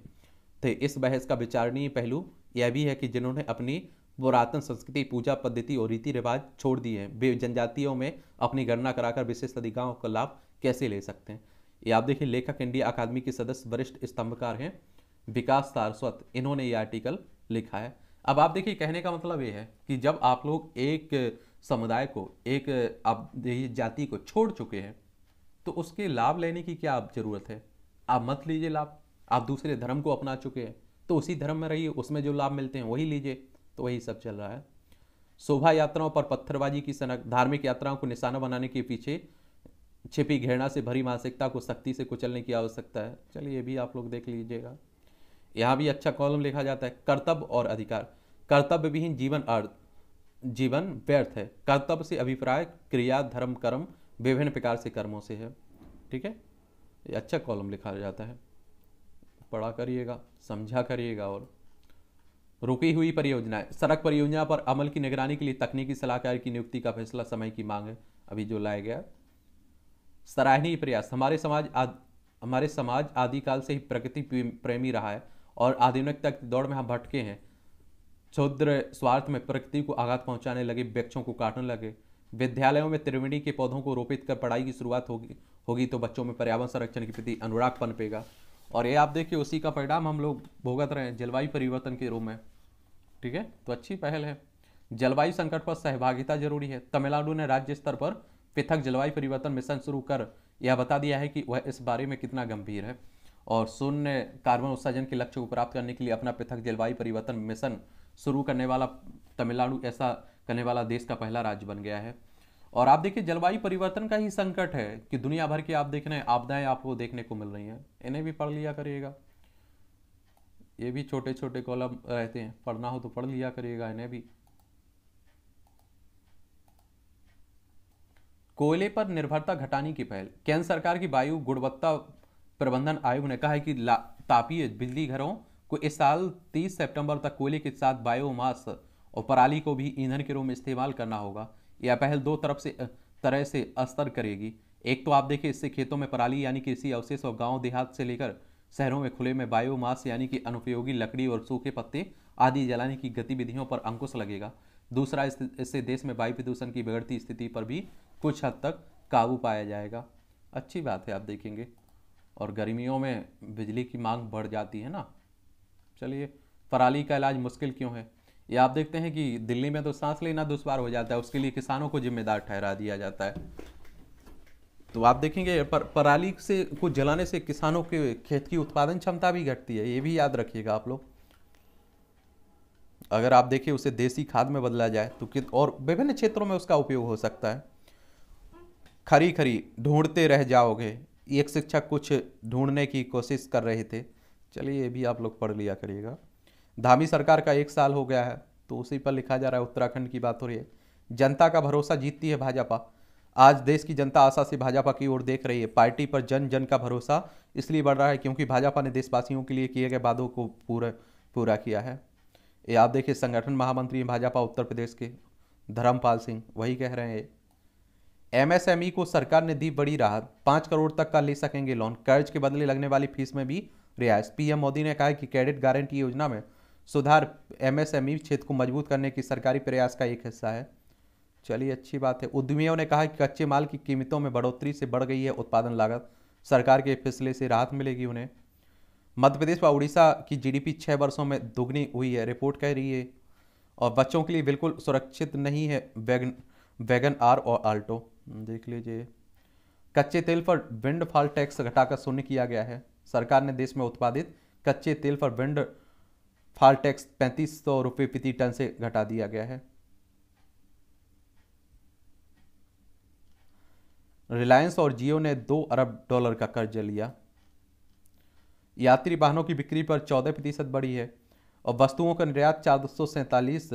थे। इस बहस का विचारणीय पहलू यह भी है कि जिन्होंने अपनी पुरातन संस्कृति, पूजा पद्धति और रीति रिवाज छोड़ दिए हैं, वे जनजातियों में अपनी गणना कराकर विशेष अधिकारों का लाभ कैसे ले सकते हैं। ये आप देखिए, लेखक इंडिया अकादमी के सदस्य वरिष्ठ स्तंभकार हैं विकास सारस्वत, इन्होंने ये आर्टिकल लिखा है। अब आप देखिए, कहने का मतलब ये है कि जब आप लोग एक समुदाय को, एक आप जाति को छोड़ चुके हैं तो उसके लाभ लेने की क्या जरूरत है? आप मत लीजिए लाभ। आप दूसरे धर्म को अपना चुके हैं तो उसी धर्म में रहिए, उसमें जो लाभ मिलते हैं वही लीजिए। तो वही सब चल रहा है। शोभा यात्राओं पर पत्थरबाजी की सनक, धार्मिक यात्राओं को निशाना बनाने के पीछे छिपी घृणा से भरी मानसिकता को सख्ती से कुचलने की आवश्यकता है। चलिए ये भी आप लोग देख लीजिएगा। यहाँ भी अच्छा कॉलम लिखा जाता है, कर्तव्य और अधिकार। कर्तव्य विहीन जीवन व्यर्थ है। कर्तव्य से अभिप्राय क्रिया, धर्म, कर्म विभिन्न प्रकार से कर्मों से है। ठीक है, ये अच्छा कॉलम लिखा जाता है, पढ़ा करिएगा, समझा करिएगा। और रुकी हुई परियोजनाएं, सड़क परियोजना पर अमल की निगरानी के लिए तकनीकी सलाहकार की नियुक्ति का फैसला समय की मांग है, अभी जो लाया गया। सराहनीय प्रयास, हमारे समाज आदिकाल से ही प्रकृति प्रेमी रहा है और आधुनिकता की दौड़ में हम भटके हैं। क्षुद्र स्वार्थ में प्रकृति को आघात पहुंचाने लगे, वृक्षों को काटने लगे। विद्यालयों में त्रिवेणी के पौधों को रोपित कर पढ़ाई की शुरुआत होगी तो बच्चों में पर्यावरण संरक्षण के प्रति अनुराग पनपेगा। और ये आप देखिए, उसी का परिणाम हम लोग भुगत रहे हैं जलवायु परिवर्तन के रूप में। ठीक है, तो अच्छी पहल है। जलवायु संकट पर सहभागिता जरूरी है। तमिलनाडु ने राज्य स्तर पर पृथक जलवायु परिवर्तन मिशन शुरू कर यह बता दिया है कि वह इस बारे में कितना गंभीर है और शून्य कार्बन उत्सर्जन के लक्ष्य को प्राप्त करने के लिए अपना पृथक जलवायु परिवर्तन मिशन शुरू करने वाला तमिलनाडु ऐसा करने वाला देश का पहला राज्य बन गया है। और आप देखिए, जलवायु परिवर्तन का ही संकट है कि दुनिया भर की आप देख रहे हैं आपदाएं आपको देखने को मिल रही हैं। इन्हें भी पढ़ लिया करिएगा। ये भी छोटे छोटे कॉलम रहते हैं, पढ़ना हो तो पढ़ लिया करिएगा इन्हें भी। कोयले पर निर्भरता घटाने की पहल, केंद्र सरकार की वायु गुणवत्ता प्रबंधन आयोग ने कहा है कि तापीय बिजली घरों को इस साल 30 सितंबर तक कोयले के साथ बायोमास और पराली को भी ईंधन के रूप में इस्तेमाल करना होगा। यह पहल दो तरह से असर करेगी। एक तो आप देखिए, इससे खेतों में पराली यानी कृषि अवशेष और गांव देहात से लेकर शहरों में खुले में बायोमास यानी कि अनुपयोगी लकड़ी और सूखे पत्ते आदि जलाने की गतिविधियों पर अंकुश लगेगा। दूसरा, इससे देश में वायु प्रदूषण की बिगड़ती स्थिति पर भी कुछ हद तक काबू पाया जाएगा। अच्छी बात है, आप देखेंगे। और गर्मियों में बिजली की मांग बढ़ जाती है ना। चलिए, पराली का इलाज मुश्किल क्यों है? ये आप देखते हैं कि दिल्ली में तो सांस लेना दुश्वार हो जाता है, उसके लिए किसानों को जिम्मेदार ठहरा दिया जाता है। तो आप देखेंगे पराली से को जलाने से किसानों के खेत की उत्पादन क्षमता भी घटती है, ये भी याद रखिएगा आप लोग। अगर आप देखिए उसे देसी खाद में बदला जाए तो और विभिन्न क्षेत्रों में उसका उपयोग हो सकता है। खरी खरी ढूंढते रह जाओगे, एक शिक्षक कुछ ढूंढने की कोशिश कर रहे थे। चलिए ये भी आप लोग पढ़ लिया करिएगा। धामी सरकार का 1 साल हो गया है तो उसी पर लिखा जा रहा है। उत्तराखंड की बात हो रही है। जनता का भरोसा जीतती है भाजपा। आज देश की जनता आशा से भाजपा की ओर देख रही है। पार्टी पर जन जन का भरोसा इसलिए बढ़ रहा है क्योंकि भाजपा ने देशवासियों के लिए किए गए वादों को पूरा किया है। ये आप देखिए, संगठन महामंत्री भाजपा उत्तर प्रदेश के धर्मपाल सिंह वही कह रहे हैं। एमएसएमई को सरकार ने दी बड़ी राहत, 5 करोड़ तक का ले सकेंगे लोन। कर्ज के बदले लगने वाली फीस में भी रियायत। पीएम मोदी ने कहा कि क्रेडिट गारंटी योजना में सुधार एमएसएमई क्षेत्र को मजबूत करने की सरकारी प्रयास का एक हिस्सा है। चलिए अच्छी बात है। उद्यमियों ने कहा कि कच्चे माल की कीमतों में बढ़ोतरी से बढ़ गई है उत्पादन लागत, सरकार के फैसले से राहत मिलेगी उन्हें। मध्य प्रदेश व उड़ीसा की जीडीपी 6 वर्षों में दुगनी हुई है, रिपोर्ट कह रही है। और बच्चों के लिए बिल्कुल सुरक्षित नहीं है वैगन आर और आल्टो, देख लीजिए। कच्चे तेल पर विंडफॉल टैक्स घटाकर शून्य किया गया है। सरकार ने देश में उत्पादित कच्चे तेल पर फाल टैक्स 3500 रुपये प्रति टन से घटा दिया गया है। रिलायंस और जियो ने $2 अरब का कर्ज लिया। यात्री वाहनों की बिक्री पर 14% बढ़ी है और वस्तुओं का निर्यात $447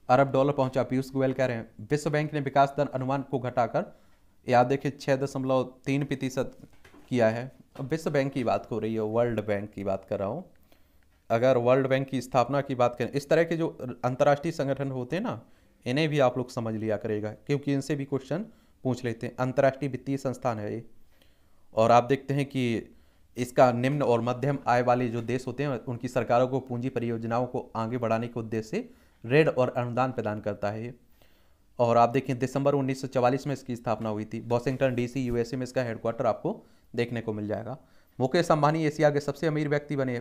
अरब पहुंचा। पीयूष गोयल कह रहे हैं विश्व बैंक ने विकास दर अनुमान को घटाकर याद देखें 6.3% किया है। अब विश्व बैंक की बात हो रही है, वर्ल्ड बैंक की बात कर रहा हूँ। अगर वर्ल्ड बैंक की स्थापना की बात करें, इस तरह के जो अंतर्राष्ट्रीय संगठन होते हैं ना, इन्हें भी आप लोग समझ लिया करेगा, क्योंकि इनसे भी क्वेश्चन पूछ लेते हैं। अंतर्राष्ट्रीय वित्तीय संस्थान है ये। और आप देखते हैं कि इसका निम्न और मध्यम आय वाले जो देश होते हैं उनकी सरकारों को पूंजी परियोजनाओं को आगे बढ़ाने के उद्देश्य से ऋण और अनुदान प्रदान करता है ये। और आप देखें दिसंबर 1944 में इसकी स्थापना हुई थी। वॉशिंगटन डीसी यूएसए में इसका हेडक्वार्टर आपको देखने को मिल जाएगा। मुकेश अंबानी एशिया के सबसे अमीर व्यक्ति बने।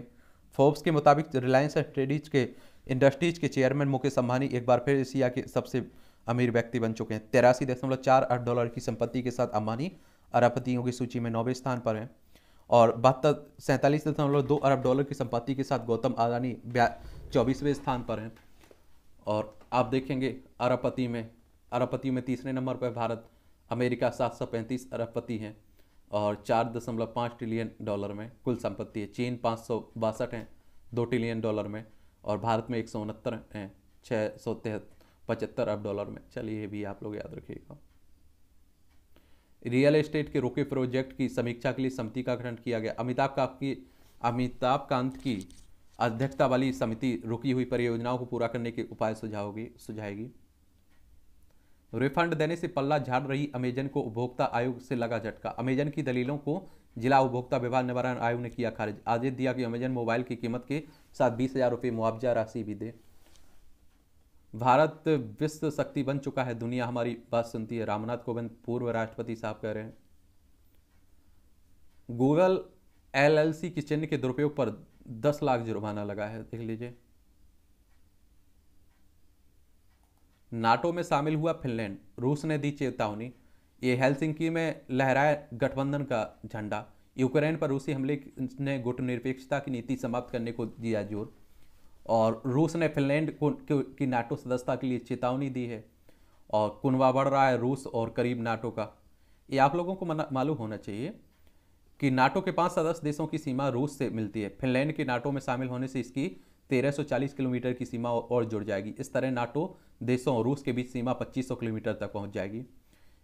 फोर्ब्स के मुताबिक रिलायंस इंडस्ट्रीज के चेयरमैन मुकेश अंबानी एक बार फिर एशिया के सबसे अमीर व्यक्ति बन चुके हैं। $83.48 की संपत्ति के साथ अंबानी अरबपतियों की सूची में 9वें स्थान पर हैं। और 47.2 अरब डॉलर की संपत्ति के साथ गौतम अडानी 24वें स्थान पर हैं। और आप देखेंगे अरबपति में तीसरे नंबर पर भारत, अमेरिका 735 अरबपति हैं और $4.5 ट्रिलियन में कुल संपत्ति है। चीन 562 हैं $2 ट्रिलियन में, और भारत में 169 हैं $675 अरब में। चलिए ये भी आप लोग याद रखिएगा। रियल एस्टेट के रोके प्रोजेक्ट की समीक्षा के लिए समिति का गठन किया गया। अमिताभ कांत की अध्यक्षता वाली समिति रुकी हुई परियोजनाओं को पूरा करने के उपाय सुझाएगी। रिफंड देने से पल्ला झाड़ रही अमेजन को उपभोक्ता आयोग से लगा झटका। अमेजन की दलीलों को जिला उपभोक्ता विवाद निवारण आयोग ने किया खारिज। आदेश दिया कि अमेजन मोबाइल की कीमत के साथ 20,000 रुपये मुआवजा राशि भी दे। भारत विश्व शक्ति बन चुका है, दुनिया हमारी बात सुनती है, रामनाथ कोविंद पूर्व राष्ट्रपति साहब कह रहे हैं। गूगल एलएलसी के चिन्ह के दुरुपयोग पर 10 लाख जुर्माना लगा है, देख लीजिए। नाटो में शामिल हुआ फिनलैंड, रूस ने दी चेतावनी। ये हेलसिंकी में लहराए गठबंधन का झंडा। यूक्रेन पर रूसी हमले ने गुटनिरपेक्षता की नीति समाप्त करने को दिया जोर। और रूस ने फिनलैंड की नाटो सदस्यता के लिए चेतावनी दी है। और कुनवा बढ़ रहा है रूस और करीब नाटो का। ये आप लोगों को मालूम होना चाहिए कि नाटो के 5 सदस्य देशों की सीमा रूस से मिलती है। फिनलैंड के नाटो में शामिल होने से इसकी 1340 किलोमीटर की सीमा और जुड़ जाएगी। इस तरह नाटो देशों और रूस के बीच सीमा 2500 किलोमीटर तक पहुंच जाएगी।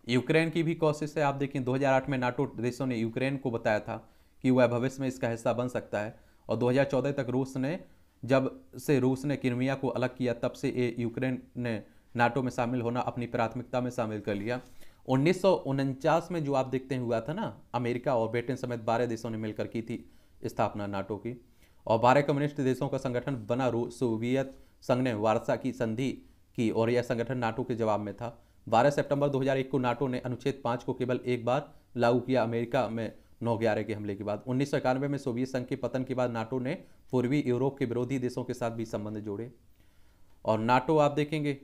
यूक्रेन की भी कोशिश है। आप देखें 2008 में नाटो देशों ने यूक्रेन को बताया था कि वह भविष्य में इसका हिस्सा बन सकता है। और 2014 तक जब से रूस ने क्रीमिया को अलग किया, तब से यूक्रेन ने नाटो में शामिल होना अपनी प्राथमिकता में शामिल कर लिया। 1949 में जो आप देखते हैं हुआ था ना, अमेरिका और ब्रिटेन समेत 12 देशों ने मिलकर की थी स्थापना नाटो की। और 12 कम्युनिस्ट देशों का संगठन बना। सोवियत संघ ने वार्सा की संधि की और यह संगठन नाटो के जवाब में था। 12 सितंबर 2001 को नाटो ने अनुच्छेद 5 को केवल एक बार लागू किया, अमेरिका में 9/11 के हमले के बाद। 1991 में सोवियत संघ के पतन के बाद नाटो ने पूर्वी यूरोप के विरोधी देशों के साथ भी संबंध जोड़े। और नाटो आप देखेंगे,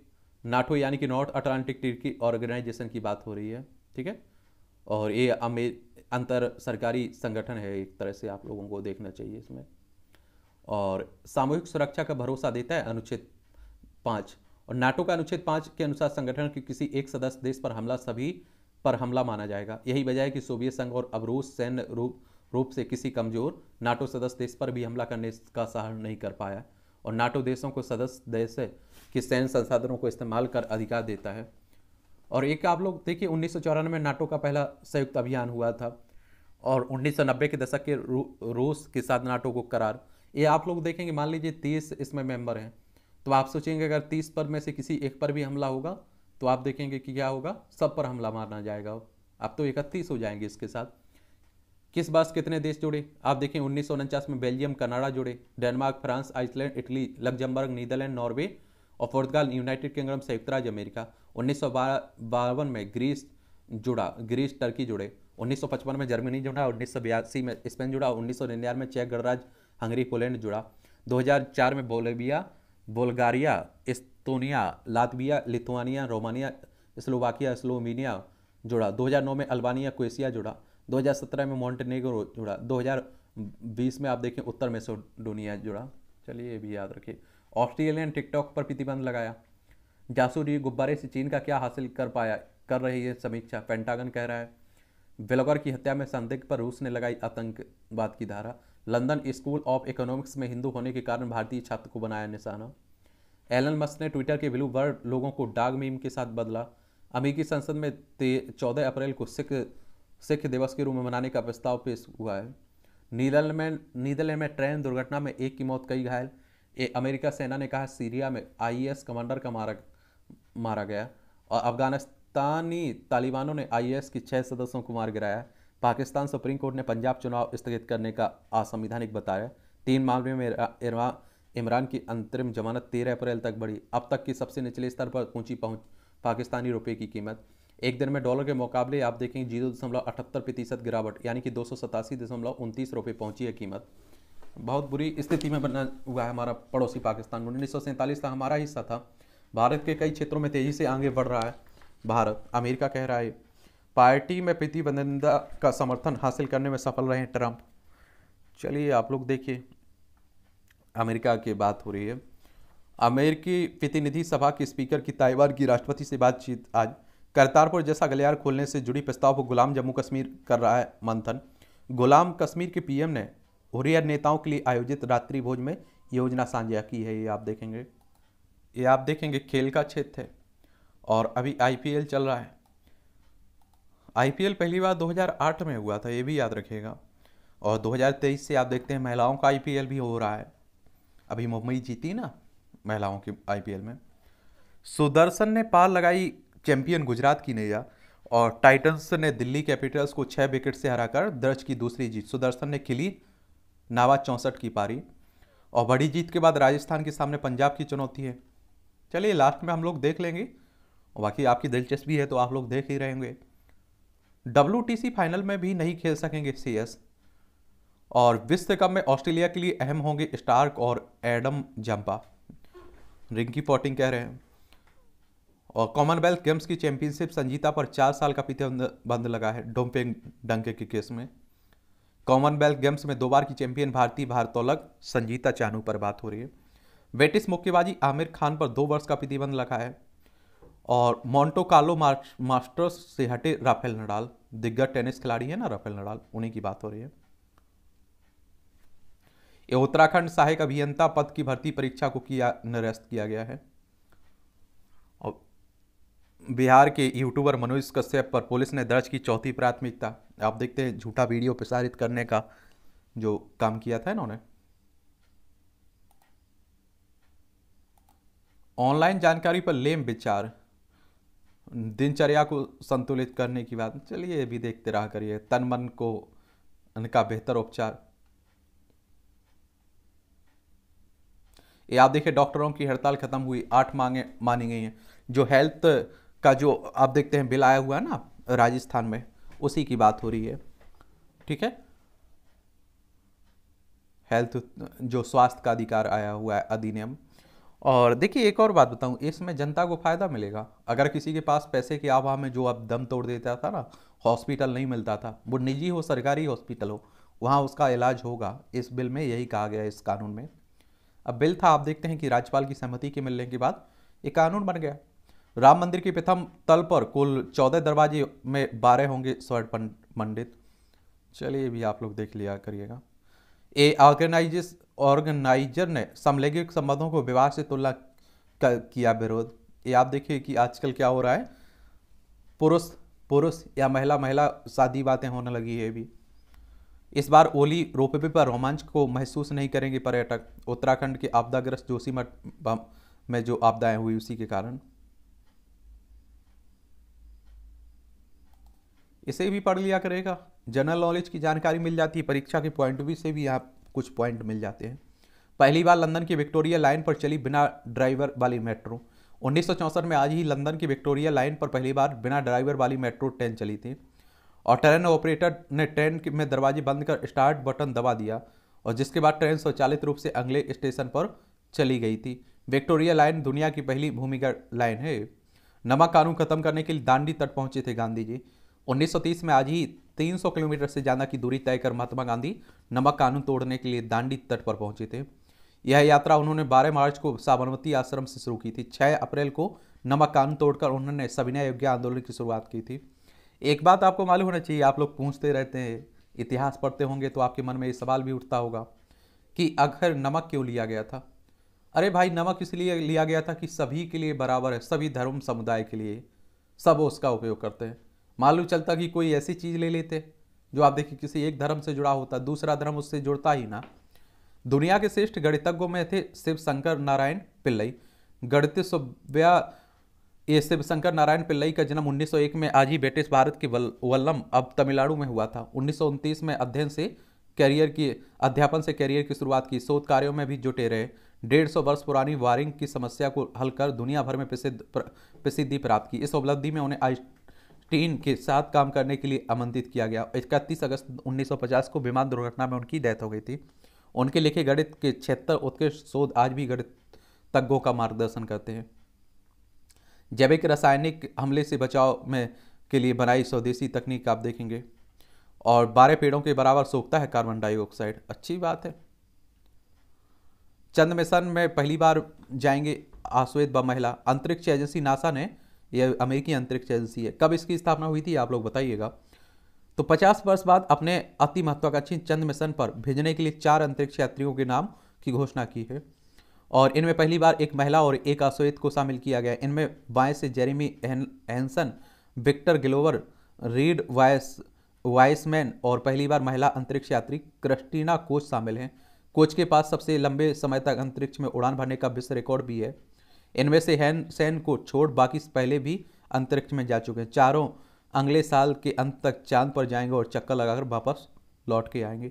नाटो यानी कि नॉर्थ अटलांटिक ट्रीटी ऑर्गेनाइजेशन की बात हो रही है, ठीक है। और ये अंतर सरकारी संगठन है, एक तरह से आप लोगों को देखना चाहिए इसमें। और सामूहिक सुरक्षा का भरोसा देता है अनुच्छेद 5। और नाटो का अनुच्छेद 5 के अनुसार संगठन के किसी एक सदस्य देश पर हमला सभी पर हमला माना जाएगा। यही वजह है कि सोवियत संघ और अब रूस सैन्य रूप से किसी कमजोर नाटो सदस्य देश पर भी हमला करने का साहस नहीं कर पाया। और नाटो देशों को सदस्य देश के सैन्य संसाधनों को इस्तेमाल कर अधिकार देता है। और एक आप लोग देखिए 1994 में नाटो का पहला संयुक्त अभियान हुआ था। और 1990 के दशक के रूस के साथ नाटो को करार। ये आप लोग देखेंगे, मान लीजिए 30 इसमें मेंबर हैं, तो आप सोचेंगे अगर 30 पर में से किसी एक पर भी हमला होगा तो आप देखेंगे कि क्या होगा, सब पर हमला मारना जाएगा। अब तो 31 हो जाएंगे इसके साथ। किस बात कितने देश जुड़े, आप देखें 1949 में बेल्जियम कनाडा जुड़े, Denmark, France, Iceland, Italy, Luxembourg, Netherlands, Norway और पुर्तगाल, यूनाइटेड किंगडम, संयुक्त राज्य अमेरिका। 1952 में ग्रीस जुड़ा, ग्रीस टर्की जुड़े। 1955 में जर्मनी जुड़ा, 1982 में स्पेन जुड़ा, 1999 में चेक गणराज्य, हंगरी, पोलैंड जुड़ा। 2004 में Bulgaria, Estonia, Latvia, Lithuania, Romania, Slovakia, Slovenia जुड़ा। 2009 में अल्बानिया, क्रोएशिया जुड़ा। 2017 में मॉन्टेनेग्रो जुड़ा। 2020 में आप देखें उत्तर मैसेडोनिया जुड़ा। चलिए ये भी याद रखिए। ऑस्ट्रेलिया ने टिकटॉक पर प्रतिबंध लगाया। जासूरी गुब्बारे से चीन का क्या हासिल कर रही है समीक्षा, पेंटागन कह रहा है। व्लॉगर की हत्या में संदिग्ध पर रूस ने लगाई आतंकवाद की धारा। लंदन स्कूल ऑफ इकोनॉमिक्स में हिंदू होने के कारण भारतीय छात्र को बनाया निशाना। एलन मस्क ने ट्विटर के ब्लू वर्ड लोगों को डाग मीम के साथ बदला। अमेरिकी संसद में 14 अप्रैल को सिख दिवस के रूप में मनाने का प्रस्ताव पेश हुआ है। नीदरलैंड में ट्रेन दुर्घटना में एक की मौत, कई घायल। अमेरिका सेना ने कहा सीरिया में आईएस कमांडर का मारा गया। और अफगानिस्तानी तालिबानों ने आईएस के 6 सदस्यों को मार गिराया। पाकिस्तान सुप्रीम कोर्ट ने पंजाब चुनाव स्थगित करने का असंवैधानिक बताया। 3 मामले में इमरान की अंतरिम जमानत 13 अप्रैल तक बढ़ी। अब तक की सबसे निचले स्तर पर पहुंची पाकिस्तानी रुपये की कीमत। एक दिन में डॉलर के मुकाबले आप देखेंगे 0.78% गिरावट, यानी कि 287.29 रुपये पहुंची है कीमत। बहुत बुरी स्थिति में बना हुआ है हमारा पड़ोसी पाकिस्तान। 1947 तक हमारा हिस्सा था। भारत के कई क्षेत्रों में तेजी से आगे बढ़ रहा है भारत। अमेरिका कह रहा है पार्टी में प्रतिबंधता का समर्थन हासिल करने में सफल रहे ट्रंप। चलिए आप लोग देखिए, अमेरिका की बात हो रही है। अमेरिकी प्रतिनिधि सभा के स्पीकर की ताइवान की राष्ट्रपति से बातचीत आज। करतारपुर जैसा गलियार खोलने से जुड़ी प्रस्ताव को गुलाम जम्मू कश्मीर कर रहा है मंथन। गुलाम कश्मीर के पीएम ने हुर्रियत नेताओं के लिए आयोजित रात्रि भोज में योजना साझा की है। ये आप देखेंगे खेल का क्षेत्र है। और अभी आईपीएल चल रहा है। आईपीएल पहली बार 2008 में हुआ था, ये भी याद रखिएगा। और 2023 से आप देखते हैं महिलाओं का आईपीएल भी हो रहा है। अभी मुंबई जीती ना महिलाओं के आईपीएल में। सुदर्शन ने पार लगाई चैंपियन गुजरात की नैया। और टाइटंस ने दिल्ली कैपिटल्स को 6 विकेट से हराकर दर्ज की दूसरी जीत। सुदर्शन ने खिली नावा 64 की पारी। और बड़ी जीत के बाद राजस्थान के सामने पंजाब की चुनौती है। चलिए लास्ट में हम लोग देख लेंगे, और बाकी आपकी दिलचस्पी है तो आप लोग देख ही रहेंगे। WTC फाइनल में भी नहीं खेल सकेंगे सीएस। और विश्व कप में ऑस्ट्रेलिया के लिए अहम होंगे स्टार्क और एडम जंपा, रिंकी पॉटिंग कह रहे हैं। और कॉमनवेल्थ गेम्स की चैंपियनशिप संजीता पर 4 साल का प्रतिबंध लगा है डोपिंग डंके के केस में। कॉमनवेल्थ गेम्स में 2 बार की चैंपियन भारतीय भारोत्तोलक संजीता चानू पर बात हो रही है। ब्रिटिश मुक्केबाजी आमिर खान पर 2 वर्ष का प्रतिबंध लगा है। और मोंटो कार्लो मास्टर्स से हटे राफेल नडाल, दिग्गज टेनिस खिलाड़ी है ना राफेल नडाल, उन्हीं की बात हो रही है। ये उत्तराखंड सहायक अभियंता पद की भर्ती परीक्षा को निरस्त किया गया है। और बिहार के यूट्यूबर मनोज कश्यप पर पुलिस ने दर्ज की 4थी प्राथमिकता। आप देखते हैं झूठा वीडियो प्रसारित करने का जो काम किया था इन्होंने। ऑनलाइन जानकारी पर लेम विचार, दिनचर्या को संतुलित करने की बात। चलिए ये भी देखते रहा करिए। तन मन को इनका बेहतर उपचार। ये आप देखिए डॉक्टरों की हड़ताल खत्म हुई, 8 मांगे मानी गई हैं। जो हेल्थ का जो आप देखते हैं बिल आया हुआ है ना राजस्थान में, उसी की बात हो रही है। ठीक है, हेल्थ जो स्वास्थ्य का अधिकार आया हुआ है अधिनियम। और देखिए एक और बात बताऊं, इसमें जनता को फायदा मिलेगा। अगर किसी के पास पैसे के अभाव में जो अब दम तोड़ देता था ना, हॉस्पिटल नहीं मिलता था, वो निजी हो सरकारी हॉस्पिटल हो, वहाँ उसका इलाज होगा। इस बिल में यही कहा गया है, इस कानून में। अब बिल था, आप देखते हैं कि राज्यपाल की सहमति के मिलने के बाद ये कानून बन गया। राम मंदिर के प्रथम तल पर कुल 14 दरवाजे में 12 होंगे स्वर्ण मंडित। चलिए भी आप लोग देख लिया करिएगा। ए ऑर्गेनाइजर ने समलैंगिक संबंधों को विवाह से तुलना किया विरोध। ये आप देखिए कि आजकल क्या हो रहा है, पुरुष पुरुष या महिला महिला शादी बातें होने लगी है भी। इस बार ओली रोपवे पर रोमांच को महसूस नहीं करेंगे पर्यटक। उत्तराखंड के आपदाग्रस्त जोशीमठ में जो आपदाएं हुई उसी के कारण। इसे भी पढ़ लिया करेगा, जनरल नॉलेज की जानकारी मिल जाती है। परीक्षा के पॉइंट भी से भी यहाँ कुछ पॉइंट मिल जाते हैं। पहली बार लंदन की विक्टोरिया लाइन पर चली बिना ड्राइवर वाली मेट्रो। 1964 में आज ही लंदन की विक्टोरिया लाइन पर पहली बार बिना ड्राइवर वाली मेट्रो ट्रेन चली थी। और ट्रेन ऑपरेटर ने ट्रेन में दरवाजे बंद कर स्टार्ट बटन दबा दिया, और जिसके बाद ट्रेन स्वचालित रूप से अगले स्टेशन पर चली गई थी। विक्टोरिया लाइन दुनिया की पहली भूमिगत लाइन है। नमक कानून खत्म करने के लिए दांडी तट पहुंचे थे गांधी जी। 1930 में आज ही 300 किलोमीटर से ज़्यादा की दूरी तय कर महात्मा गांधी नमक कानून तोड़ने के लिए दांडी तट पर पहुंचे थे। यह यात्रा उन्होंने 12 मार्च को साबरमती आश्रम से शुरू की थी। 6 अप्रैल को नमक कानून तोड़कर उन्होंने सविनय अवज्ञा आंदोलन की शुरुआत की थी। एक बात आपको मालूम होना चाहिए, आप लोग पूछते रहते हैं, इतिहास पढ़ते होंगे तो आपके मन में ये सवाल भी उठता होगा कि आखिर नमक क्यों लिया गया था। अरे भाई, नमक इसलिए लिया गया था कि सभी के लिए बराबर है, सभी धर्म समुदाय के लिए सब उसका उपयोग करते हैं। मालूम चलता कि कोई ऐसी चीज़ ले लेते जो आप देखिए किसी एक धर्म से जुड़ा होता, दूसरा धर्म उससे जुड़ता ही ना। दुनिया के श्रेष्ठ गणितज्ञों में थे शिव शंकर नारायण पिल्लई। ये शिव शंकर नारायण पिल्लई का जन्म 1901 में आज ही ब्रिटिश भारत के वल्लम अब तमिलनाडु में हुआ था। 1929 में अध्यापन से कैरियर की शुरुआत की। शोध कार्यों में भी जुटे रहे। 150 वर्ष पुरानी वायरिंग की समस्या को हल कर दुनिया भर में प्रसिद्धि प्राप्त की। इस उपलब्धि में उन्हें आइंस्टीन के साथ काम करने के लिए आमंत्रित किया गया। 31 अगस्त 1950 को विमान दुर्घटना में उनकी डेथ हो गई थी। उनके लिखे गणित के 76 उत्कृष्ट शोध आज भी गणितज्ञों का मार्गदर्शन करते हैं। जैविक रासायनिक हमले से बचाव में के लिए बनाई स्वदेशी तकनीक आप देखेंगे। और 12 पेड़ों के बराबर सोखता है कार्बन डाइऑक्साइड। अच्छी बात है। चंद्र मिशन में पहली बार जाएंगे आश्वेत महिला। अंतरिक्ष एजेंसी नासा ने, यह अमेरिकी अंतरिक्ष एजेंसी है, कब इसकी स्थापना हुई थी आप लोग बताइएगा। तो 50 वर्ष बाद अपने अति महत्वाकांक्षी चंद्र मिशन पर भेजने के लिए 4 अंतरिक्ष यात्रियों के नाम की घोषणा की है। और इनमें पहली बार एक महिला और एक अश्वेत को शामिल किया गया। इनमें बाएं से Jeremy Hansen, Victor Glover, Reid Wiseman और पहली बार महिला अंतरिक्ष यात्री क्रिस्टीना कोच शामिल हैं। कोच के पास सबसे लंबे समय तक अंतरिक्ष में उड़ान भरने का विश्व रिकॉर्ड भी है। इनमें से हैंसन को छोड़ बाकी पहले भी अंतरिक्ष में जा चुके हैं। चारों अगले साल के अंत तक चांद पर जाएंगे और चक्कर लगाकर वापस लौट के आएंगे।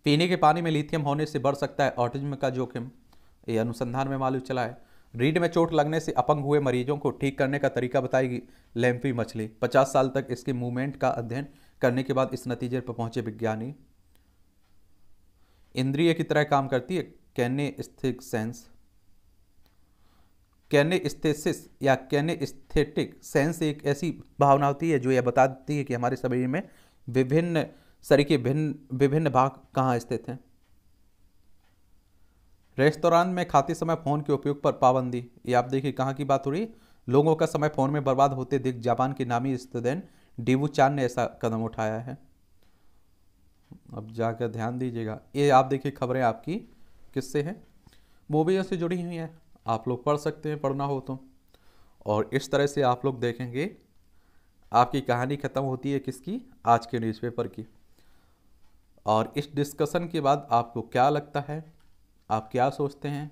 पीने के पानी में लिथियम होने से बढ़ सकता है ऑटिज्म का जोखिम, ये अनुसंधान में मालूम चला है। रीढ़ में चोट लगने से अपंग हुए मरीजों को ठीक करने का तरीका बताएगी लैम्फी मछली। 50 साल तक इसके मूवमेंट का अध्ययन करने के बाद इस नतीजे पर पहुंचे विज्ञानी। इंद्रिय की तरह काम करती है कैनेस्थेटिक सेंस। कैनेस्थेसिस या कैनेस्थेटिक सेंस एक ऐसी भावना होती है जो यह बताती है कि हमारे शरीर में विभिन्न शरीर के विभिन्न भाग कहाँ स्थित हैं। रेस्तोरां में खाते समय फोन के उपयोग पर पाबंदी, ये आप देखिए कहाँ की बात हो रही है। लोगों का समय फोन में बर्बाद होते देख जापान के नामी स्टूडेंट डीवू चान ने ऐसा कदम उठाया है। अब जाकर ध्यान दीजिएगा। ये आप देखिए खबरें आपकी किससे हैं, मूवियों से जुड़ी हुई हैं, आप लोग पढ़ सकते हैं पढ़ना हो तो। और इस तरह से आप लोग देखेंगे आपकी कहानी खत्म होती है किसकी, आज के न्यूज़पेपर की। और इस डिस्कशन के बाद आपको क्या लगता है, आप क्या सोचते हैं,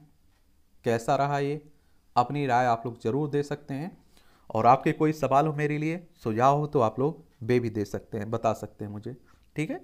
कैसा रहा ये, अपनी राय आप लोग ज़रूर दे सकते हैं। और आपके कोई सवाल हो मेरे लिए, सुझाव हो तो आप लोग वे भी दे सकते हैं, बता सकते हैं मुझे। ठीक है।